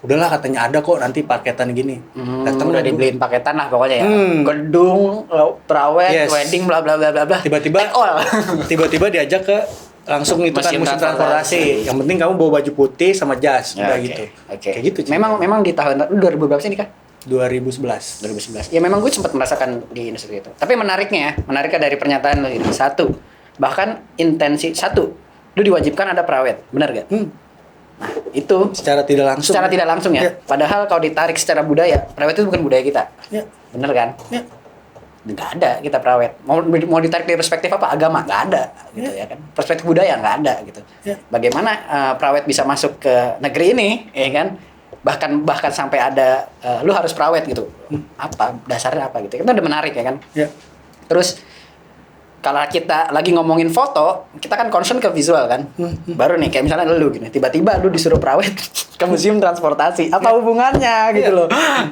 S1: Udahlah katanya ada kok nanti paketan gini.
S2: Datang udah dibeliin paketan lah pokoknya ya. Gedung, prawet, wedding, bla bla bla bla bla.
S1: Tiba-tiba diajak ke langsung itu kan musim transportasi. Yang penting kamu bawa baju putih sama jas, udah gitu. Kayak gitu.
S2: Memang di tahun 2000 berapa sih nikah?
S1: 2011.
S2: Ya memang gue sempat merasakan di industri itu. Tapi menariknya dari pernyataan lo ini bahkan intensi lu diwajibkan ada prawet, benar gak? Nah itu
S1: secara tidak langsung
S2: ya. Padahal kalau ditarik secara budaya, prawet itu bukan budaya kita. Bener kan? Nggak ada kita prawet. Mau ditarik dari perspektif apa? Agama nggak ada, gitu ya kan? Perspektif budaya nggak ada, gitu. Bagaimana prawet bisa masuk ke negeri ini, ya kan? Bahkan sampai ada lu harus prawet gitu. Apa dasarnya apa gitu? Itu udah menarik ya kan? Terus kalau kita lagi ngomongin foto, kita kan concern ke visual kan. Baru nih kayak misalnya lu gini, tiba-tiba lu disuruh prawet ke museum transportasi. Apa hubungannya gitu loh?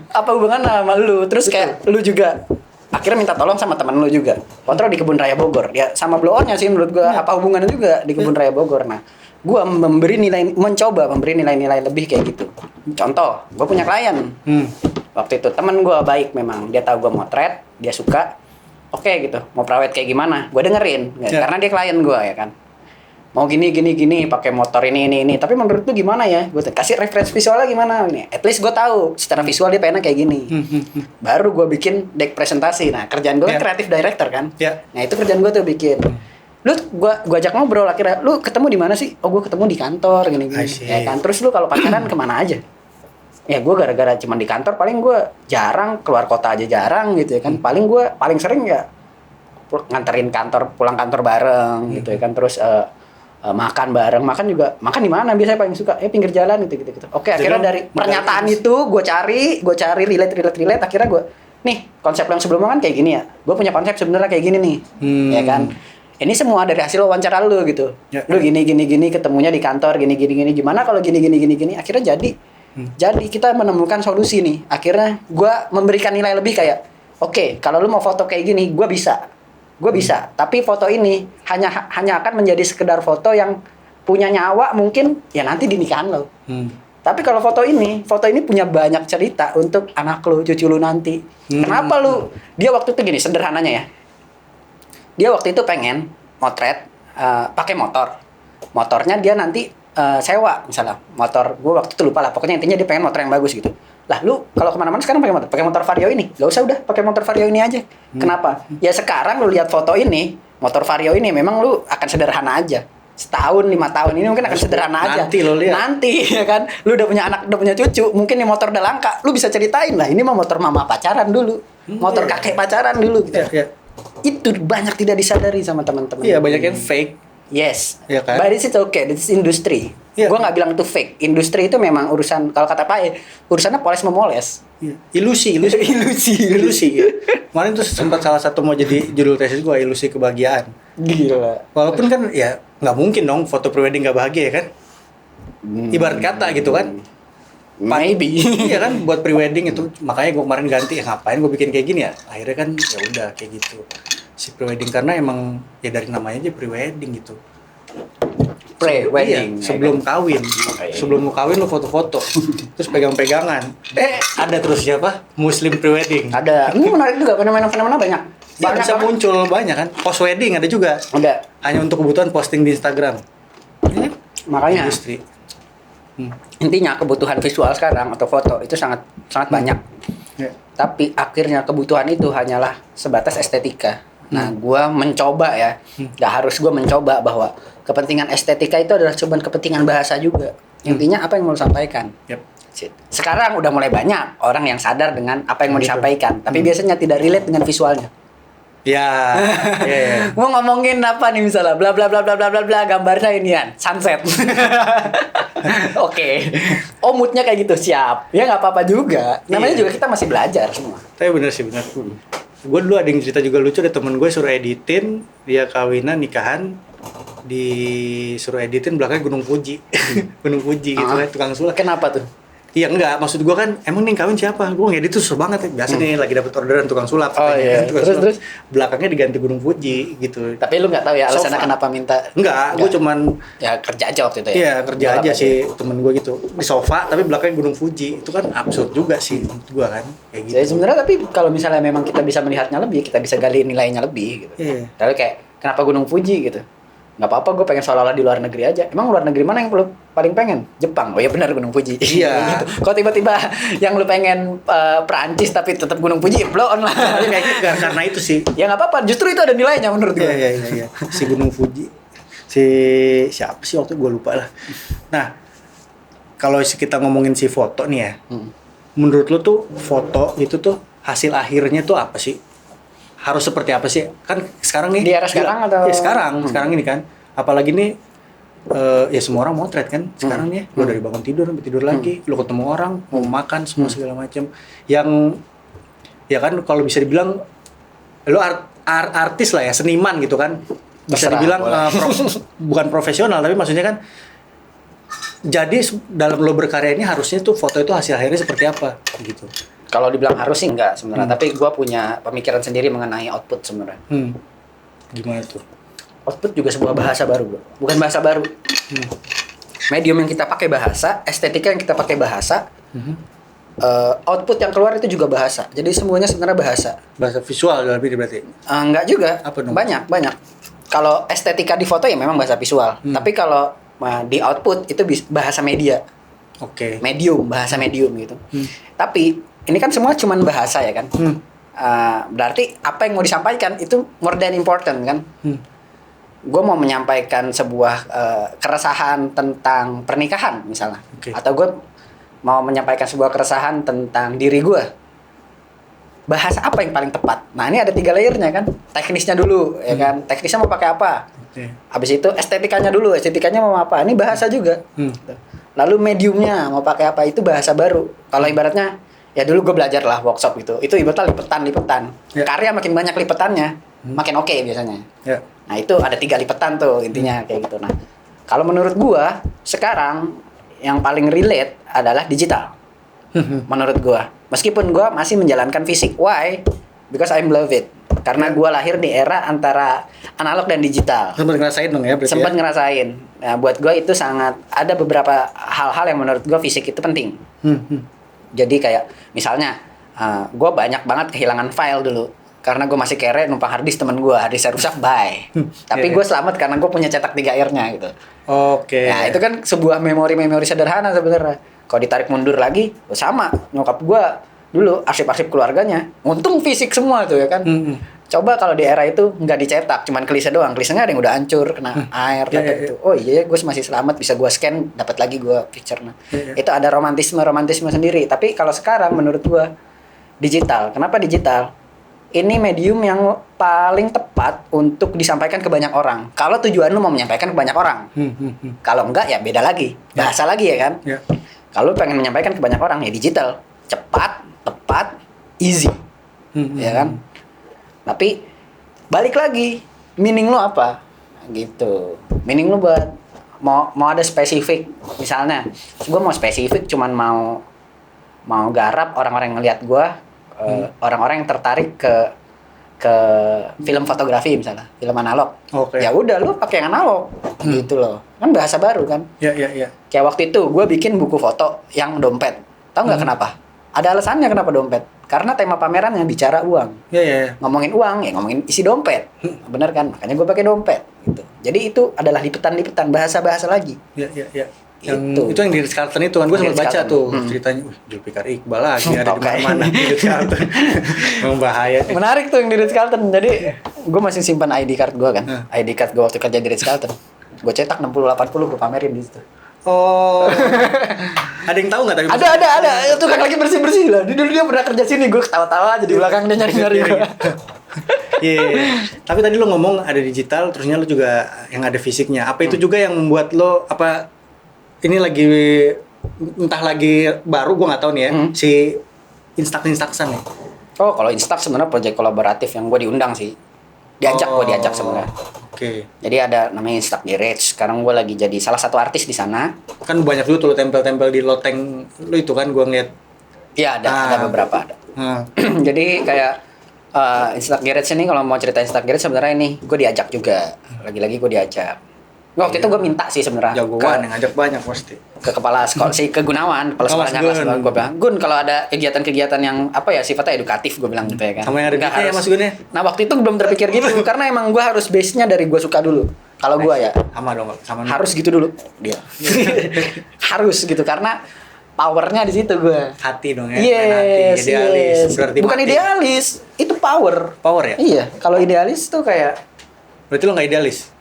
S2: Apa hubungannya sama lu? Terus kayak lu juga akhirnya minta tolong sama teman lu juga. Kontrol di Kebun Raya Bogor. Ya sama blow on-nya sih menurut gua. Apa hubungannya juga di Kebun Raya Bogor. Nah, gua mencoba memberi nilai-nilai lebih kayak gitu. Contoh, gua punya klien. Waktu itu teman gua baik memang. Dia tahu gua motret, dia suka. Oke gitu, mau prawet kayak gimana? Gue dengerin, karena dia klien gue ya kan. Mau gini, pakai motor ini. Tapi menurut lu gimana ya? Gue kasih referensi visualnya gimana ini. At least gue tahu secara visual dia pengennya kayak gini. Baru gue bikin deck presentasi. Nah kerjaan gue kreatif director kan. Nah itu kerjaan gue tuh bikin. Lu gue ajak ngobrol akhirnya. Lu ketemu di mana sih? Oh gue ketemu di kantor gini. Ya kan. Terus lu kalau pacaran kemana aja? Ya gue gara-gara cuma di kantor, paling gue jarang keluar kota aja, jarang gitu ya kan. Paling gue paling sering ya nganterin kantor, pulang kantor bareng gitu ya kan. Terus makan bareng, makan di mana biasanya paling suka pinggir jalan gitu. Oke, akhirnya dari pernyataan itu gue cari relate, akhirnya gue nih konsep yang sebelumnya kan kayak gini ya, gue punya konsep sebenarnya kayak gini nih, ya kan. Ini semua dari hasil wawancara lu gitu. Lu gini ketemunya di kantor gini gimana kalau gini akhirnya jadi kita menemukan solusi nih. Akhirnya gue memberikan nilai lebih kayak oke, kalau lu mau foto kayak gini gue bisa, tapi foto ini hanya akan menjadi sekedar foto yang punya nyawa mungkin ya nanti di nikahan lo. Tapi kalau foto ini punya banyak cerita untuk anak lo, cucu lo nanti. Kenapa lu? Dia waktu itu gini, sederhananya ya. Dia waktu itu pengen motret pakai motor. Motornya dia nanti sewa misalnya. Motor gue waktu itu lupa lah. Pokoknya intinya dia pengen motor yang bagus gitu. Lah lu kalau kemana-mana sekarang pakai motor Vario ini. Gak usah, udah pakai motor Vario ini aja. Kenapa? Ya sekarang lu lihat foto ini, motor Vario ini memang lu akan sederhana aja. Setahun, 5 tahun ini mungkin akan sederhana aja.
S1: Nanti lo lihat.
S2: Nanti ya kan, lu udah punya anak, udah punya cucu, mungkin nih motor udah langka, lu bisa ceritain lah ini mah motor mama pacaran dulu, motor kakek pacaran dulu gitu. Itu banyak tidak disadari sama teman-teman.
S1: Iya, banyak yang fake.
S2: Yes,
S1: ya kan?
S2: But it's okay, this is industry. Gue nggak bilang itu fake. Industri itu memang urusan, kalau kata Pak, urusannya poles memoles.
S1: Ilusi. Ya. Kemarin tuh sempat salah satu mau jadi judul tesis gue, ilusi kebahagiaan.
S2: Gila.
S1: Walaupun kan ya nggak mungkin dong foto prewedding nggak bahagia ya kan? Ibarat kata gitu kan?
S2: Maybe.
S1: Iya kan, buat prewedding itu makanya gue kemarin ganti, ngapain gue bikin kayak gini ya? Akhirnya kan ya udah kayak gitu. Si prewedding karena emang ya dari namanya aja prewedding gitu.
S2: Pre-wedding.
S1: Iya, sebelum kawin. Sebelum lu kawin lu foto-foto. Terus pegang-pegangan. Ada terus siapa? Muslim prewedding.
S2: Ada. Ini menarik juga, fenomena banyak.
S1: Banyak bisa muncul banyak kan. Post wedding ada juga.
S2: Ada.
S1: Hanya untuk kebutuhan posting di Instagram.
S2: Makanya
S1: industri.
S2: Intinya kebutuhan visual sekarang atau foto itu sangat banyak. Tapi akhirnya kebutuhan itu hanyalah sebatas estetika. Nah, gue mencoba ya, gak harus gue mencoba bahwa kepentingan estetika itu adalah cuma kepentingan bahasa juga. Intinya apa yang mau sampaikan. Sekarang udah mulai banyak orang yang sadar dengan apa yang mau disampaikan, tapi biasanya tidak relate dengan visualnya.
S1: Ya.
S2: Mau ngomongin apa nih misalnya, bla bla bla bla bla bla bla, gambarnya inian, sunset. Oke. Oh, moodnya kayak gitu, siap. Ya nggak apa-apa juga. Namanya juga kita masih belajar semua.
S1: Tapi bener sih, bener. Gue dulu ada yang cerita juga lucu, ada temen gue suruh editin, dia kawinan nikahan, disuruh editin belakangnya Gunung Fuji. Gunung Fuji gitu kan, tukang sulap.
S2: Kenapa tuh?
S1: Iya enggak, maksud gue kan emang nih kawin siapa? Gue ngedit tuh susah banget ya. Biasa nih lagi dapet orderan tukang sulap.
S2: Oh iya. Terus
S1: belakangnya diganti Gunung Fuji gitu.
S2: Tapi lu nggak tahu ya alasannya kenapa minta?
S1: Enggak, gue cuman
S2: ya kerja aja waktu itu ya.
S1: Iya, kerja aja sih temen gue gitu. Di sofa tapi belakangnya Gunung Fuji. Itu kan absurd juga sih menurut gue kan. Kayak gitu.
S2: Jadi sebenarnya tapi kalau misalnya memang kita bisa melihatnya lebih, kita bisa gali nilainya lebih gitu.
S1: Iya.
S2: Tapi kayak kenapa Gunung Fuji gitu? Nggak apa-apa, gue pengen seolah-olah di luar negeri aja. Emang luar negeri mana yang lu paling pengen? Jepang. Oh iya benar, Gunung Fuji.
S1: Iya.
S2: Gitu. Kok tiba-tiba yang lu pengen Perancis tapi tetap Gunung Fuji, blow on lah.
S1: Karena itu sih.
S2: Ya nggak apa-apa, justru itu ada nilainya menurut gue.
S1: Iya. Si Gunung Fuji. Si siapa sih waktu gue lupa lah. Nah, kalau kita ngomongin si foto nih ya. Menurut lu tuh foto itu tuh hasil akhirnya tuh apa sih? Harus seperti apa sih? Kan sekarang nih
S2: di era sekarang atau
S1: ya sekarang ini kan, apalagi nih ya semua orang motret kan sekarang nih. Lo dari bangun tidur sampai tidur lagi, lo ketemu orang, mau makan semua segala macam. Yang ya kan kalau bisa dibilang lo artis lah ya, seniman gitu kan. Bisa dibilang bukan profesional, tapi maksudnya kan jadi dalam lo berkarya ini harusnya tuh foto itu hasil akhirnya seperti apa gitu.
S2: Kalau dibilang harus sih enggak sebenarnya, tapi gue punya pemikiran sendiri mengenai output sebenarnya.
S1: Gimana tuh?
S2: Output juga sebuah bahasa baru, bro. Bukan bahasa baru. Medium yang kita pakai bahasa, estetika yang kita pakai bahasa, output yang keluar itu juga bahasa. Jadi semuanya sebenarnya bahasa.
S1: Bahasa visual dalam ini berarti?
S2: Enggak juga.
S1: Apa dong?
S2: Banyak. Kalau estetika di foto ya memang bahasa visual. Tapi kalau di output itu bahasa media.
S1: Oke.
S2: Bahasa medium gitu. Tapi ini kan semua cuman bahasa ya kan. Berarti apa yang mau disampaikan itu more than important kan. Gue mau menyampaikan sebuah keresahan tentang pernikahan misalnya. Atau gue mau menyampaikan sebuah keresahan tentang diri gue, bahasa apa yang paling tepat? Nah ini ada 3 layernya kan. Teknisnya dulu, ya kan. Teknisnya mau pakai apa? Habis itu estetikanya dulu, estetikanya mau apa? Ini bahasa juga. Lalu mediumnya mau pakai apa? Itu bahasa baru. Kalau ibaratnya, ya dulu gue belajar lah workshop gitu. Itu ibaratnya lipetan.
S1: Ya.
S2: Karya makin banyak lipetannya, makin oke biasanya.
S1: Ya.
S2: Nah itu ada 3 lipetan tuh intinya kayak gitu. Nah kalau menurut gue sekarang yang paling relate adalah digital. Menurut gue, meskipun gue masih menjalankan fisik. Why? Because I love it. Karena gue lahir di era antara analog dan digital.
S1: Sempat ngerasain dong ya berarti.
S2: Sempat ngerasain. Nah, buat gue itu sangat ada beberapa hal-hal yang menurut gue fisik itu penting. Jadi kayak misalnya gue banyak banget kehilangan file dulu karena gue masih kere numpang harddisk temen gue, harddisknya rusak, bye. Tapi gue selamat karena gue punya cetak 3R-nya gitu.
S1: Oke.
S2: Nah itu kan sebuah memori-memori sederhana sebenarnya. Kalau ditarik mundur lagi, sama nyokap gue dulu arsip-arsip keluarganya, untung fisik semua tuh ya kan. Coba kalau di era itu nggak dicetak, cuman klise doang, klisenya ada yang udah hancur, kena air, gitu. Oh iya, gue masih selamat, bisa gue scan, dapat lagi gue picture. Nah, itu ada romantisme sendiri. Tapi kalau sekarang menurut gue digital, kenapa digital? Ini medium yang paling tepat untuk disampaikan ke banyak orang. Kalau tujuan lu mau menyampaikan ke banyak orang, kalau enggak ya beda lagi, bahasa lagi ya kan. Kalau pengen menyampaikan ke banyak orang ya digital, cepat, tepat, easy, ya kan. Tapi balik lagi, meaning lu apa? Gitu. Meaning lu buat mau ada spesifik, misalnya, gue mau spesifik, cuman mau garap orang-orang yang ngelihat gue, orang-orang yang tertarik ke film fotografi misalnya, film analog. Ya udah lu pakai yang analog, gitu loh. Kan bahasa baru kan.
S1: Iya.
S2: Kayak waktu itu gue bikin buku foto yang dompet. Tahu nggak kenapa? Ada alasannya kenapa dompet. Karena tema pamerannya bicara uang.
S1: Iya.
S2: Ngomongin uang, ya ngomongin isi dompet. Bener kan? Makanya gue pakai dompet. Gitu. Jadi itu adalah lipetan-lipetan bahasa-bahasa lagi.
S1: Iya. Itu yang di Ritz-Carlton itu kan gue sempat baca tuh ceritanya. Julfikar Iqbal lagi ada di mana-mana di Ritz-Carlton. Memang bahaya.
S2: Menarik tuh yang di Ritz-Carlton. Jadi gue masih simpan ID card gue kan. ID card gue waktu kerja di Ritz-Carlton. Gue cetak 60-80 gue pamerin di situ.
S1: Oh. Ada yang tahu nggak tadi?
S2: Ada. Itu kan lagi bersih-bersih lah. Dulu dia pernah kerja sini, gue ketawa-tawa aja di belakang dia nyari-nyari gue.
S1: Iya. Tapi tadi lo ngomong ada digital, terusnya lo juga yang ada fisiknya. Apa itu juga yang membuat lo ini lagi entah lagi baru gue nggak tahu nih ya si Instax-Instaxan nih.
S2: Oh kalau Instax sebenarnya proyek kolaboratif yang gue diundang sih. Gue diajak sebenarnya.
S1: Oke.
S2: Jadi ada namanya Instax Garage. Sekarang gue lagi jadi salah satu artis di sana.
S1: Kan banyak dulu tuh lo tempel-tempel di loteng lo itu kan gue ngeliat.
S2: Iya ada beberapa ada. Jadi kayak Instax Garage ini kalau mau cerita Instax Garage sebenarnya ini gue diajak juga. Lagi-lagi gue diajak. Waktu itu gue minta sih sebenarnya.
S1: Jagoan yang ngajak banyak pasti.
S2: Ke kepala sekolah ke Gunawan, kepala sekolahnya kelas gue bilang, Gun kalau ada kegiatan-kegiatan yang sifatnya edukatif gue bilang gitu ya kan.
S1: Sama yang ada
S2: harus,
S1: ya Mas Gun ya.
S2: Nah waktu itu belum terpikir gitu karena emang gue harus base-nya dari gue suka dulu. Kalau gue ya
S1: sama
S2: harus gitu dulu dia. Harus gitu karena powernya di situ gue.
S1: Hati dong ya.
S2: Yes,
S1: idealis. Berarti
S2: bukan idealis, itu power.
S1: Power ya?
S2: Iya, kalau idealis tuh kayak.
S1: Berarti lo nggak idealis?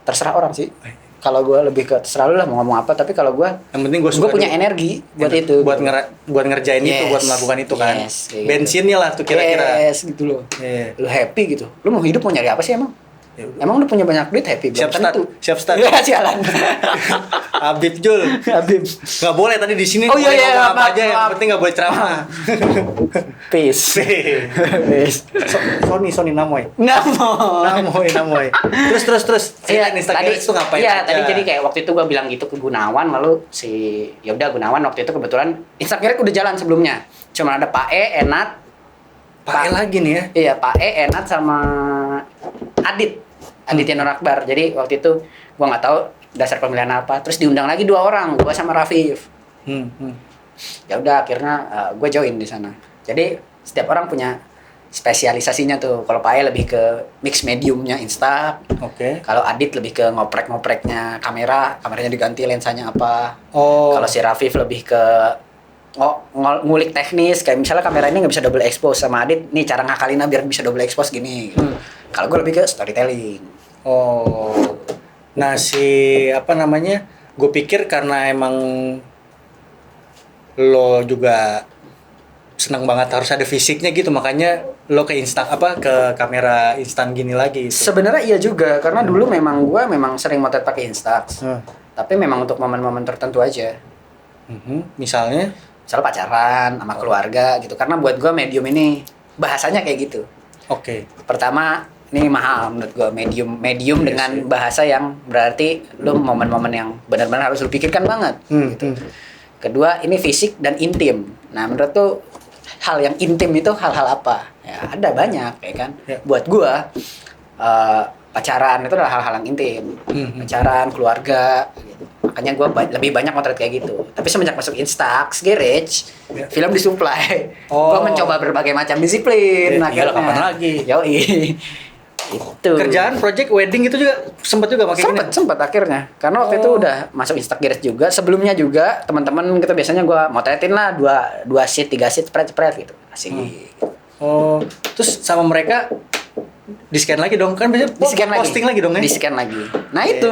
S2: Terserah orang sih. Kalau gue lebih ke terserah lu lah mau ngomong apa, tapi kalau gue
S1: yang penting gue
S2: punya energi buat itu.
S1: Buat ngerjain itu, buat melakukan itu kan. Bensinnya lah tuh kira-kira.
S2: Yes, gitu loh. Lu happy gitu. Lu mau hidup mau nyari apa sih emang? Emang lu punya banyak duit happy
S1: belum? Siap start.
S2: Ya sialan.
S1: Habib Jul. Nggak boleh tadi di sini.
S2: Oh iya
S1: apa aja yang penting nggak boleh ceramah.
S2: Peace.
S1: Sony Namoy. Terus.
S2: Iya,
S1: Instagram itu ngapain?
S2: Iya, tadi jadi kayak waktu itu gua bilang gitu ke Gunawan, lalu Gunawan waktu itu kebetulan Instagram udah jalan sebelumnya. Cuma ada Pak E, Enat,
S1: Pak E lagi nih ya.
S2: Iya, Pak E, Enat sama Aditya Nur Akbar. Jadi waktu itu gua nggak tahu dasar pemilihan apa. Terus diundang lagi 2 orang, gua sama Rafif. Ya udah akhirnya gue join di sana. Jadi setiap orang punya spesialisasinya tuh. Kalau Pak E lebih ke mix mediumnya Insta.
S1: Oke.
S2: Kalau Adit lebih ke ngoprek-ngopreknya kameranya diganti lensanya apa.
S1: Oh.
S2: Kalau si Rafif lebih ke ngulik teknis, kayak misalnya kamera ini nggak bisa double expose, sama Adit nih cara ngakalinnya biar bisa double expose gini. Kalau gue lebih ke storytelling.
S1: Oh, nah gue pikir karena emang lo juga senang banget harus ada fisiknya gitu, makanya lo ke kamera instan gini lagi gitu.
S2: Sebenarnya iya juga, karena dulu gua memang sering motret pakai Instax. Tapi memang untuk momen-momen tertentu aja.
S1: Misalnya
S2: Pacaran sama keluarga gitu. Karena buat gua medium ini bahasanya kayak gitu.
S1: Oke.
S2: Pertama, ini mahal menurut gua, medium dengan bahasa yang berarti lu momen-momen yang benar-benar harus lu pikirkan banget gitu. Kedua, ini fisik dan intim. Nah, menurut tuh hal yang intim itu hal-hal apa? Ya, ada banyak ya kan. Buat gua pacaran itu adalah hal-hal yang intim. Pacaran, keluarga gitu. Makanya gua lebih banyak motret kayak gitu. Tapi semenjak masuk Instax, Garage, film disuplai. Gua mencoba berbagai macam disiplin.
S1: Akhirnya kapan lagi?
S2: Yoi. Itu.
S1: Kerjaan project wedding itu juga sempat pakai gini.
S2: Sempat akhirnya. Karena waktu itu udah masuk Instax Garage juga. Sebelumnya juga teman-teman kita biasanya gua motretin lah 2 sheet, 3 sheet spread gitu. Asik.
S1: Terus sama mereka di-scan lagi dong, kan biasanya posting lagi dong ya?
S2: Di-scan lagi. Nah, itu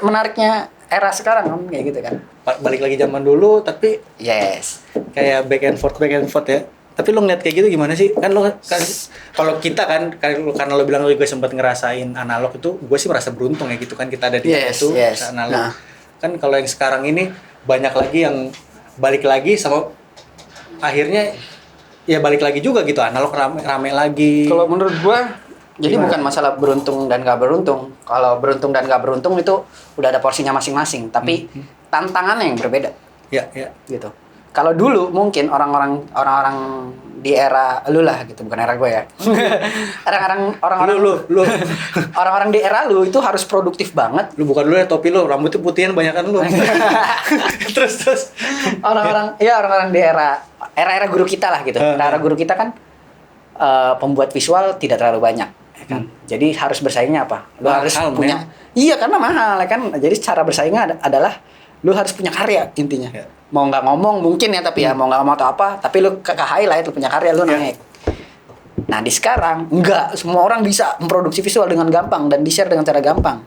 S2: menariknya era sekarang kan kayak gitu kan.
S1: Balik lagi zaman dulu tapi kayak back and forth ya. Tapi lo ngeliat kayak gitu gimana sih? Kan lo kan kalau kita kan karena lo bilang lo juga sempat ngerasain analog itu, gue sih merasa beruntung ya gitu kan, kita ada di situ analog. Nah. Kan kalau yang sekarang ini banyak lagi yang balik lagi sama akhirnya ya balik lagi juga gitu, analog rame lagi.
S2: Kalau menurut gue jadi bukan masalah beruntung dan gak beruntung. Kalau beruntung dan gak beruntung itu udah ada porsinya masing-masing, tapi tantangannya yang berbeda.
S1: Ya.
S2: Gitu. Kalau dulu mungkin orang-orang di era lu lah gitu, bukan era gue ya. Orang-orang di era lu itu harus produktif banget.
S1: Lu bukan dulu ya, topi lu, rambutnya putihan banyakan lu. terus
S2: orang-orang di era guru kita lah gitu. Era guru kita kan pembuat visual tidak terlalu banyak, ya kan. Jadi harus bersaingnya apa? Lu harus punya. Iya, karena mahal ya kan. Jadi cara bersaingnya adalah lu harus punya karya intinya. Mau nggak ngomong mungkin ya, tapi ya mau nggak ngomong atau apa, tapi lu ke highlight, lu punya karya, lu naik. Nah, di sekarang enggak semua orang bisa memproduksi visual dengan gampang dan di-share dengan cara gampang.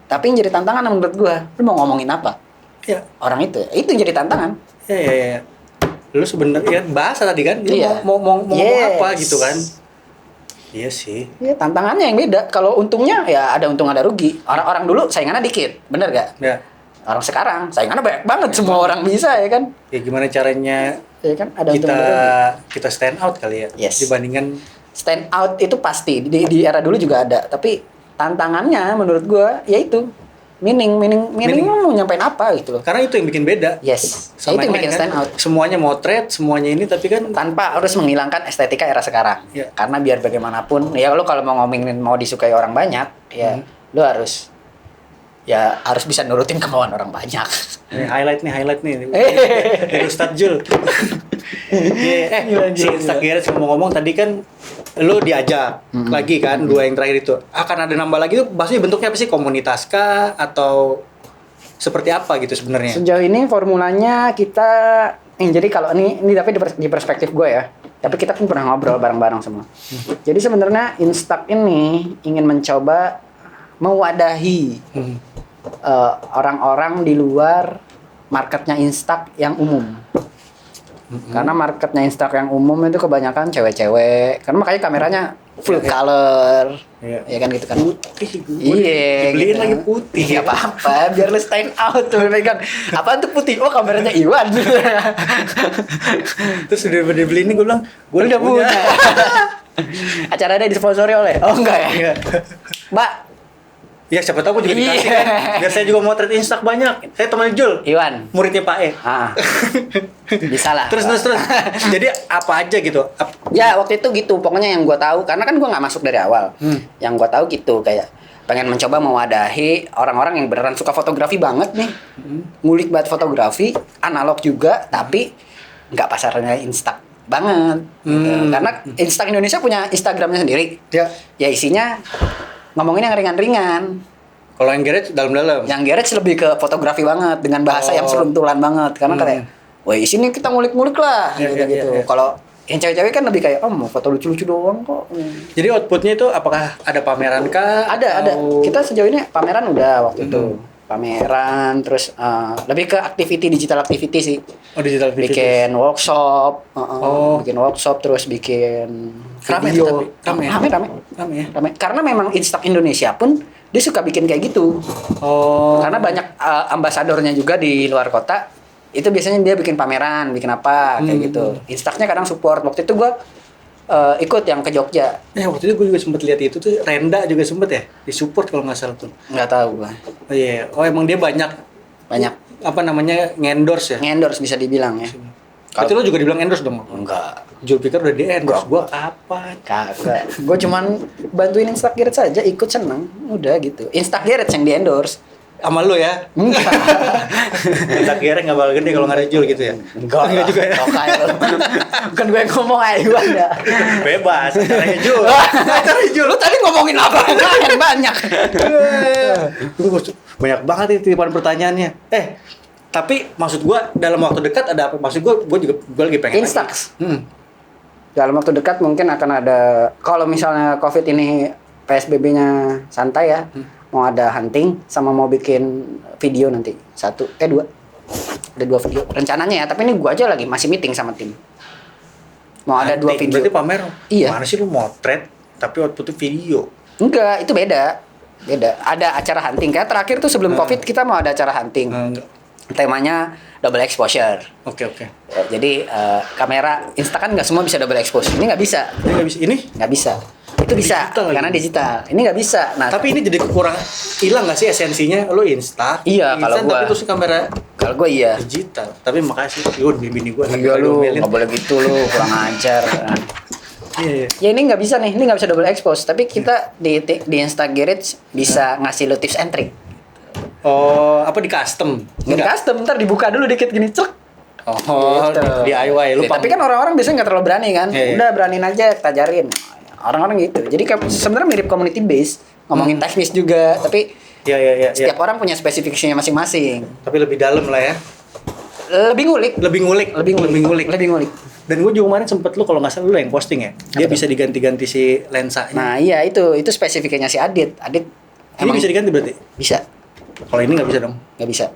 S2: Tapi yang jadi tantangan menurut gua, lu mau ngomongin apa?
S1: Ya,
S2: orang itu yang jadi tantangan.
S1: Ya. Lu sebenarnya bahasa tadi kan, lu mau ngomong apa gitu kan? Iya sih.
S2: Iya, tantangannya yang beda. Kalau untungnya ya ada untung ada rugi. Orang dulu saingannya dikit, bener gak?
S1: Ya.
S2: Orang sekarang saingannya banyak banget, semua orang bisa ya kan.
S1: Ya gimana caranya
S2: ya kan, ada
S1: kita stand out kali ya. Dibandingkan
S2: stand out itu pasti di era dulu juga ada, tapi tantangannya menurut gua yaitu meaning mau nyampein apa gitu loh.
S1: Karena itu yang bikin beda.
S2: Sama itu yang bikin stand out.
S1: Semuanya motret, semuanya ini, tapi kan
S2: tanpa harus menghilangkan estetika era sekarang. Karena biar bagaimanapun ya lo kalau mau ngomongin mau disukai orang banyak, ya lo harus bisa nurutin kemauan orang banyak.
S1: Highlight nih. Dari Ustadz Jul. Si Instagram ngomong tadi kan lu diajak lagi kan, 2 yang terakhir itu. Akan ada nambah lagi tuh, maksudnya bentuknya apa sih? Komunitas kah atau seperti apa gitu sebenarnya?
S2: Sejauh ini formulanya kita jadi kalau ini tapi di perspektif gue ya. Tapi kita pun pernah ngobrol bareng-bareng semua. Jadi sebenarnya Instax ini ingin mencoba mewadahi orang-orang di luar marketnya Instax yang umum. Karena marketnya Instax yang umum itu kebanyakan cewek-cewek. Karena makanya kameranya full color. Ya kan gitu kan.
S1: Putih.
S2: Dibeliin
S1: gitu lagi putih.
S2: Ya apa-apa biar lu stand out tuh kan. Apaan tuh putih? Oh, kameranya Iwan.
S1: Terus udah dibeli ini gue bilang, gue
S2: udah punya. Acaranya disponsori oleh. Oh enggak ya. Mbak,
S1: ya siapa tahu gue juga dikasih kan. Biar saya juga motret Instax banyak. Saya teman Jul,
S2: Iwan,
S1: muridnya Pak E.
S2: Bisa lah.
S1: Terus. Jadi apa aja gitu?
S2: Ya waktu itu gitu. Pokoknya yang gue tahu, karena kan gue nggak masuk dari awal. Yang gue tahu gitu, kayak pengen mencoba mewadahi orang-orang yang beneran suka fotografi banget nih. Ngulik banget fotografi, analog juga, tapi nggak pasarnya Instax banget. Karena Instax Indonesia punya Instagramnya sendiri. Ya isinya ngomongin yang ringan-ringan.
S1: Kalau yang Garage dalam-dalam.
S2: Yang Garage lebih ke fotografi banget dengan bahasa yang seruntulan banget. Karena kayak, wah sini kita ngulik-ngulik lah gitu. Kalau yang cewek-cewek kan lebih kayak, mau foto lucu-lucu doang kok.
S1: Jadi outputnya itu apakah ada pameran kah?
S2: Ada. Kita sejauh ini pameran udah waktu itu. pameran, terus lebih ke digital activity sih.
S1: Oh, digital activity.
S2: Bikin workshop, bikin workshop, terus bikin
S1: Rame
S2: video.
S1: tapi rame ya.
S2: Rame. Karena memang Instax Indonesia pun dia suka bikin kayak gitu. Karena banyak ambasadornya juga di luar kota. Itu biasanya dia bikin pameran, bikin apa kayak gitu. Instaxnya kadang support. Waktu itu gua ikut yang ke Jogja.
S1: Waktu itu gue juga sempet lihat itu tuh, Renda juga sempet ya disupport kalau nggak salah tuh.
S2: Nggak tahu gua.
S1: Oh iya, emang dia banyak apa namanya ngendorse ya?
S2: Ngendorse bisa dibilang ya.
S1: Berarti lo juga dibilang endorse dong?
S2: Enggak.
S1: Julpikar udah di endorse, gua kapan?
S2: Kagak. Gua cuman bantuin Instageret saja, ikut seneng, udah gitu. Instageret yang di endorse.
S1: Sama lo ya?
S2: Enggak.
S1: Instageret nggak bakal gede kalau nggak ada Jul gitu ya?
S2: Enggak
S1: juga ya?
S2: Oke, bukan gue yang ngomong aja gue ada.
S1: Bebas, caranya Jul. Caranya Jul.
S2: Lu tadi ngomongin apa? Yang banyak.
S1: Banyak banget itu titipan pertanyaannya. Tapi maksud gua dalam waktu dekat ada apa? Maksud gua juga lagi pengen
S2: Instax. Dalam waktu dekat mungkin akan ada, kalau misalnya COVID ini PSBB-nya santai ya. Mau ada hunting sama mau bikin video nanti. 2. Ada 2 video rencananya ya, tapi ini gua aja lagi masih meeting sama tim. Mau ada 2 video.
S1: Berarti pamer.
S2: Iya.
S1: Mana sih lu motret tapi outputnya video?
S2: Enggak, itu beda. Ada acara hunting. Kayak terakhir tuh sebelum COVID kita mau ada acara hunting. Temanya double exposure.
S1: Oke.
S2: Jadi kamera Insta kan nggak semua bisa double expose. Ini nggak bisa.
S1: Ini
S2: Nggak bisa. Itu bisa karena digital. Ini nggak bisa. Nah,
S1: tapi ini jadi kekurangan, hilang nggak sih esensinya? Lo Insta.
S2: Iya, kalau gua.
S1: Tapi terus kamera.
S2: Kalau gue iya.
S1: Digital. Tapi makasih. Yud, bini gua.
S2: Iya lu, nggak boleh gitu lu, kurang ajar.
S1: Iya.
S2: Ya ini nggak bisa nih, ini nggak bisa double expose. Tapi kita di Instagram bisa ngasih lo tips and trick.
S1: Oh, apa di custom?
S2: Nggak di custom, ntar dibuka dulu dikit gini, cek.
S1: Gitu. DIY lu.
S2: Tapi kan orang-orang biasanya nggak terlalu berani kan. Udah beraniin aja, kita ajarin. Orang-orang gitu. Jadi sebenarnya mirip community base, ngomongin teknis juga, tapi setiap orang punya spesifikasinya masing-masing.
S1: Tapi lebih dalam lah ya.
S2: Lebih ngulik.
S1: Dan gue juga kemarin sempet lu kalau nggak salah lu yang posting ya. Dia bisa diganti-ganti si lensanya.
S2: Nah iya itu spesifikasinya si Adit.
S1: Ini bisa diganti berarti?
S2: Bisa.
S1: Kalau ini nggak bisa dong?
S2: Nggak bisa.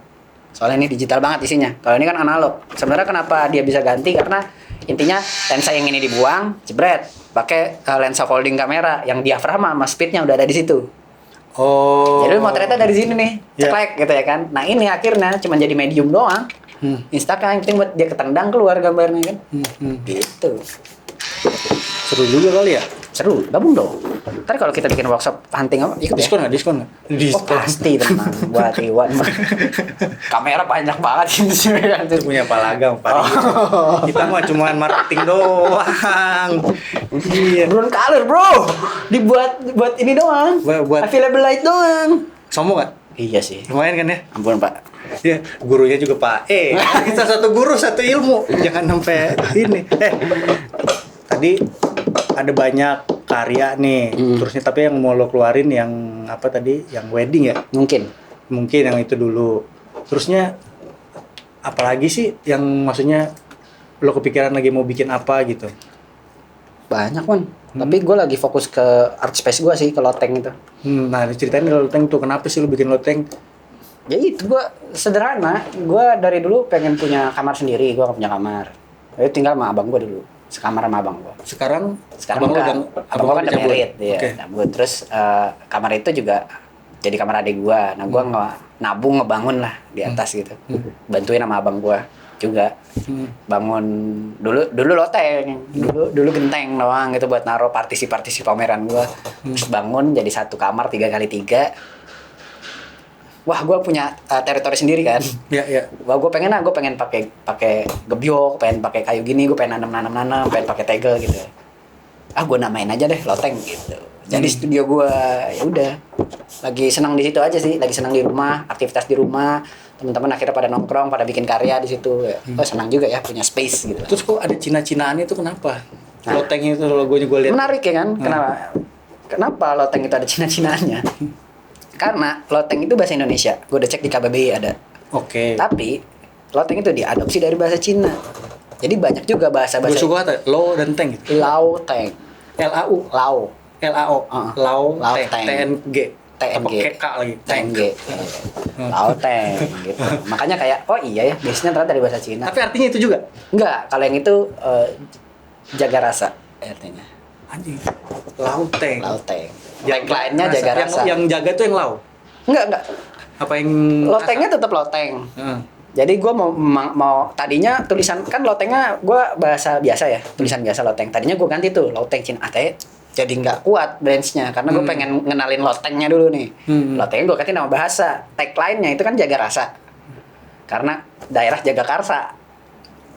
S2: Soalnya ini digital banget isinya. Kalau ini kan analog. Sebenarnya kenapa dia bisa ganti? Karena intinya lensa yang ini dibuang, jebret, pakai lensa folding kamera yang diafragma sama speednya udah ada di situ.
S1: Oh.
S2: Jadi motretnya dari sini nih, ceklek gitu ya kan. Nah ini akhirnya cuma jadi medium doang. Instagram yang penting buat dia ketendang keluar gambarnya kan. Gitu.
S1: Seru juga kali ya?
S2: Seru, gabung dong. Ntar kalau kita bikin workshop hunting apa, ikut
S1: diskon
S2: ya?
S1: Diskon nggak?
S2: Oh pasti tenang, buat Iwan. Kamera banyak banget sih.
S1: Punya palaga, kita mah cuma marketing doang.
S2: Iya. Brown color bro, buat ini doang. Buat available light doang.
S1: Sombong nggak?
S2: Iya sih.
S1: Lumayan kan ya?
S2: Ampun pak.
S1: Iya, gurunya juga pak. Kita satu guru satu ilmu, jangan sampai ini. Tadi ada banyak karya nih, terusnya tapi yang mau lo keluarin yang apa tadi, yang wedding ya? Mungkin yang itu dulu. Terusnya apalagi sih yang maksudnya lo kepikiran lagi mau bikin apa gitu?
S2: Banyak kan, tapi gue lagi fokus ke art space gue sih, ke loteng itu.
S1: Nah ceritain ke loteng tuh, kenapa sih lo bikin loteng?
S2: Ya itu gue sederhana, gue dari dulu pengen punya kamar sendiri, gue gak punya kamar. Jadi tinggal sama abang gue dulu. Sekamar sama abang gue.
S1: Sekarang
S2: abang gue kan udah married, ya. Okay. Terus kamar itu juga jadi kamar adik gue. Nah gue nabung ngebangun lah di atas gitu. Bantuin sama abang gue juga bangun dulu loteng, dulu genteng doang gitu buat naruh partisi pameran gue. Terus bangun jadi satu kamar 3x3. Wah, gue punya teritori sendiri kan.
S1: Iya.
S2: Wah, gue pengen pakai gebyok, pengen pakai kayu gini, gue pengen nanam, pengen pakai tegel gitu. Gue namain aja deh loteng gitu. Jadi studio gue ya udah lagi senang di situ aja sih, lagi senang di rumah, aktivitas di rumah. Teman-teman akhirnya pada nongkrong, pada bikin karya di situ. Senang juga ya punya space gitu.
S1: Terus kok ada Cina-Cinaannya itu kenapa? Loteng itu logonya gue lihat.
S2: Menarik ya kan? Kenapa loteng itu ada Cina-Cinaannya? Karena loteng itu bahasa Indonesia. Gue udah cek di KBBI ada.
S1: Oke.
S2: Tapi loteng itu diadopsi dari bahasa Cina. Jadi banyak juga bahasa-bahasa.
S1: Gue suka kata lo dan teng gitu.
S2: Lao teng.
S1: Lao.
S2: Lao.
S1: Lao. Lao teng. TNG.
S2: TNG.
S1: Pakai K lagi.
S2: TNG. Lauteng gitu. Makanya kayak oh iya ya, biasanya ternyata dari bahasa Cina.
S1: Tapi artinya itu juga.
S2: Enggak, kalau yang itu jaga rasa artinya.
S1: Anjing. Lauteng.
S2: Lauteng. Tagline-nya jaga rasa.
S1: Yang jaga tuh yang lau.
S2: Enggak.
S1: Apa yang
S2: Lotengnya tetap loteng.
S1: Heeh.
S2: Jadi gue mau tadinya tulisan kan lotengnya gue bahasa biasa ya, tulisan biasa loteng. Tadinya gue ganti tuh loteng Cina AT. Jadi nggak kuat branch-nya karena gue pengen ngenalin lotengnya dulu nih. Lotengnya gue ganti nama bahasa. Tagline-nya itu kan jaga rasa. Karena daerah Jagakarsa.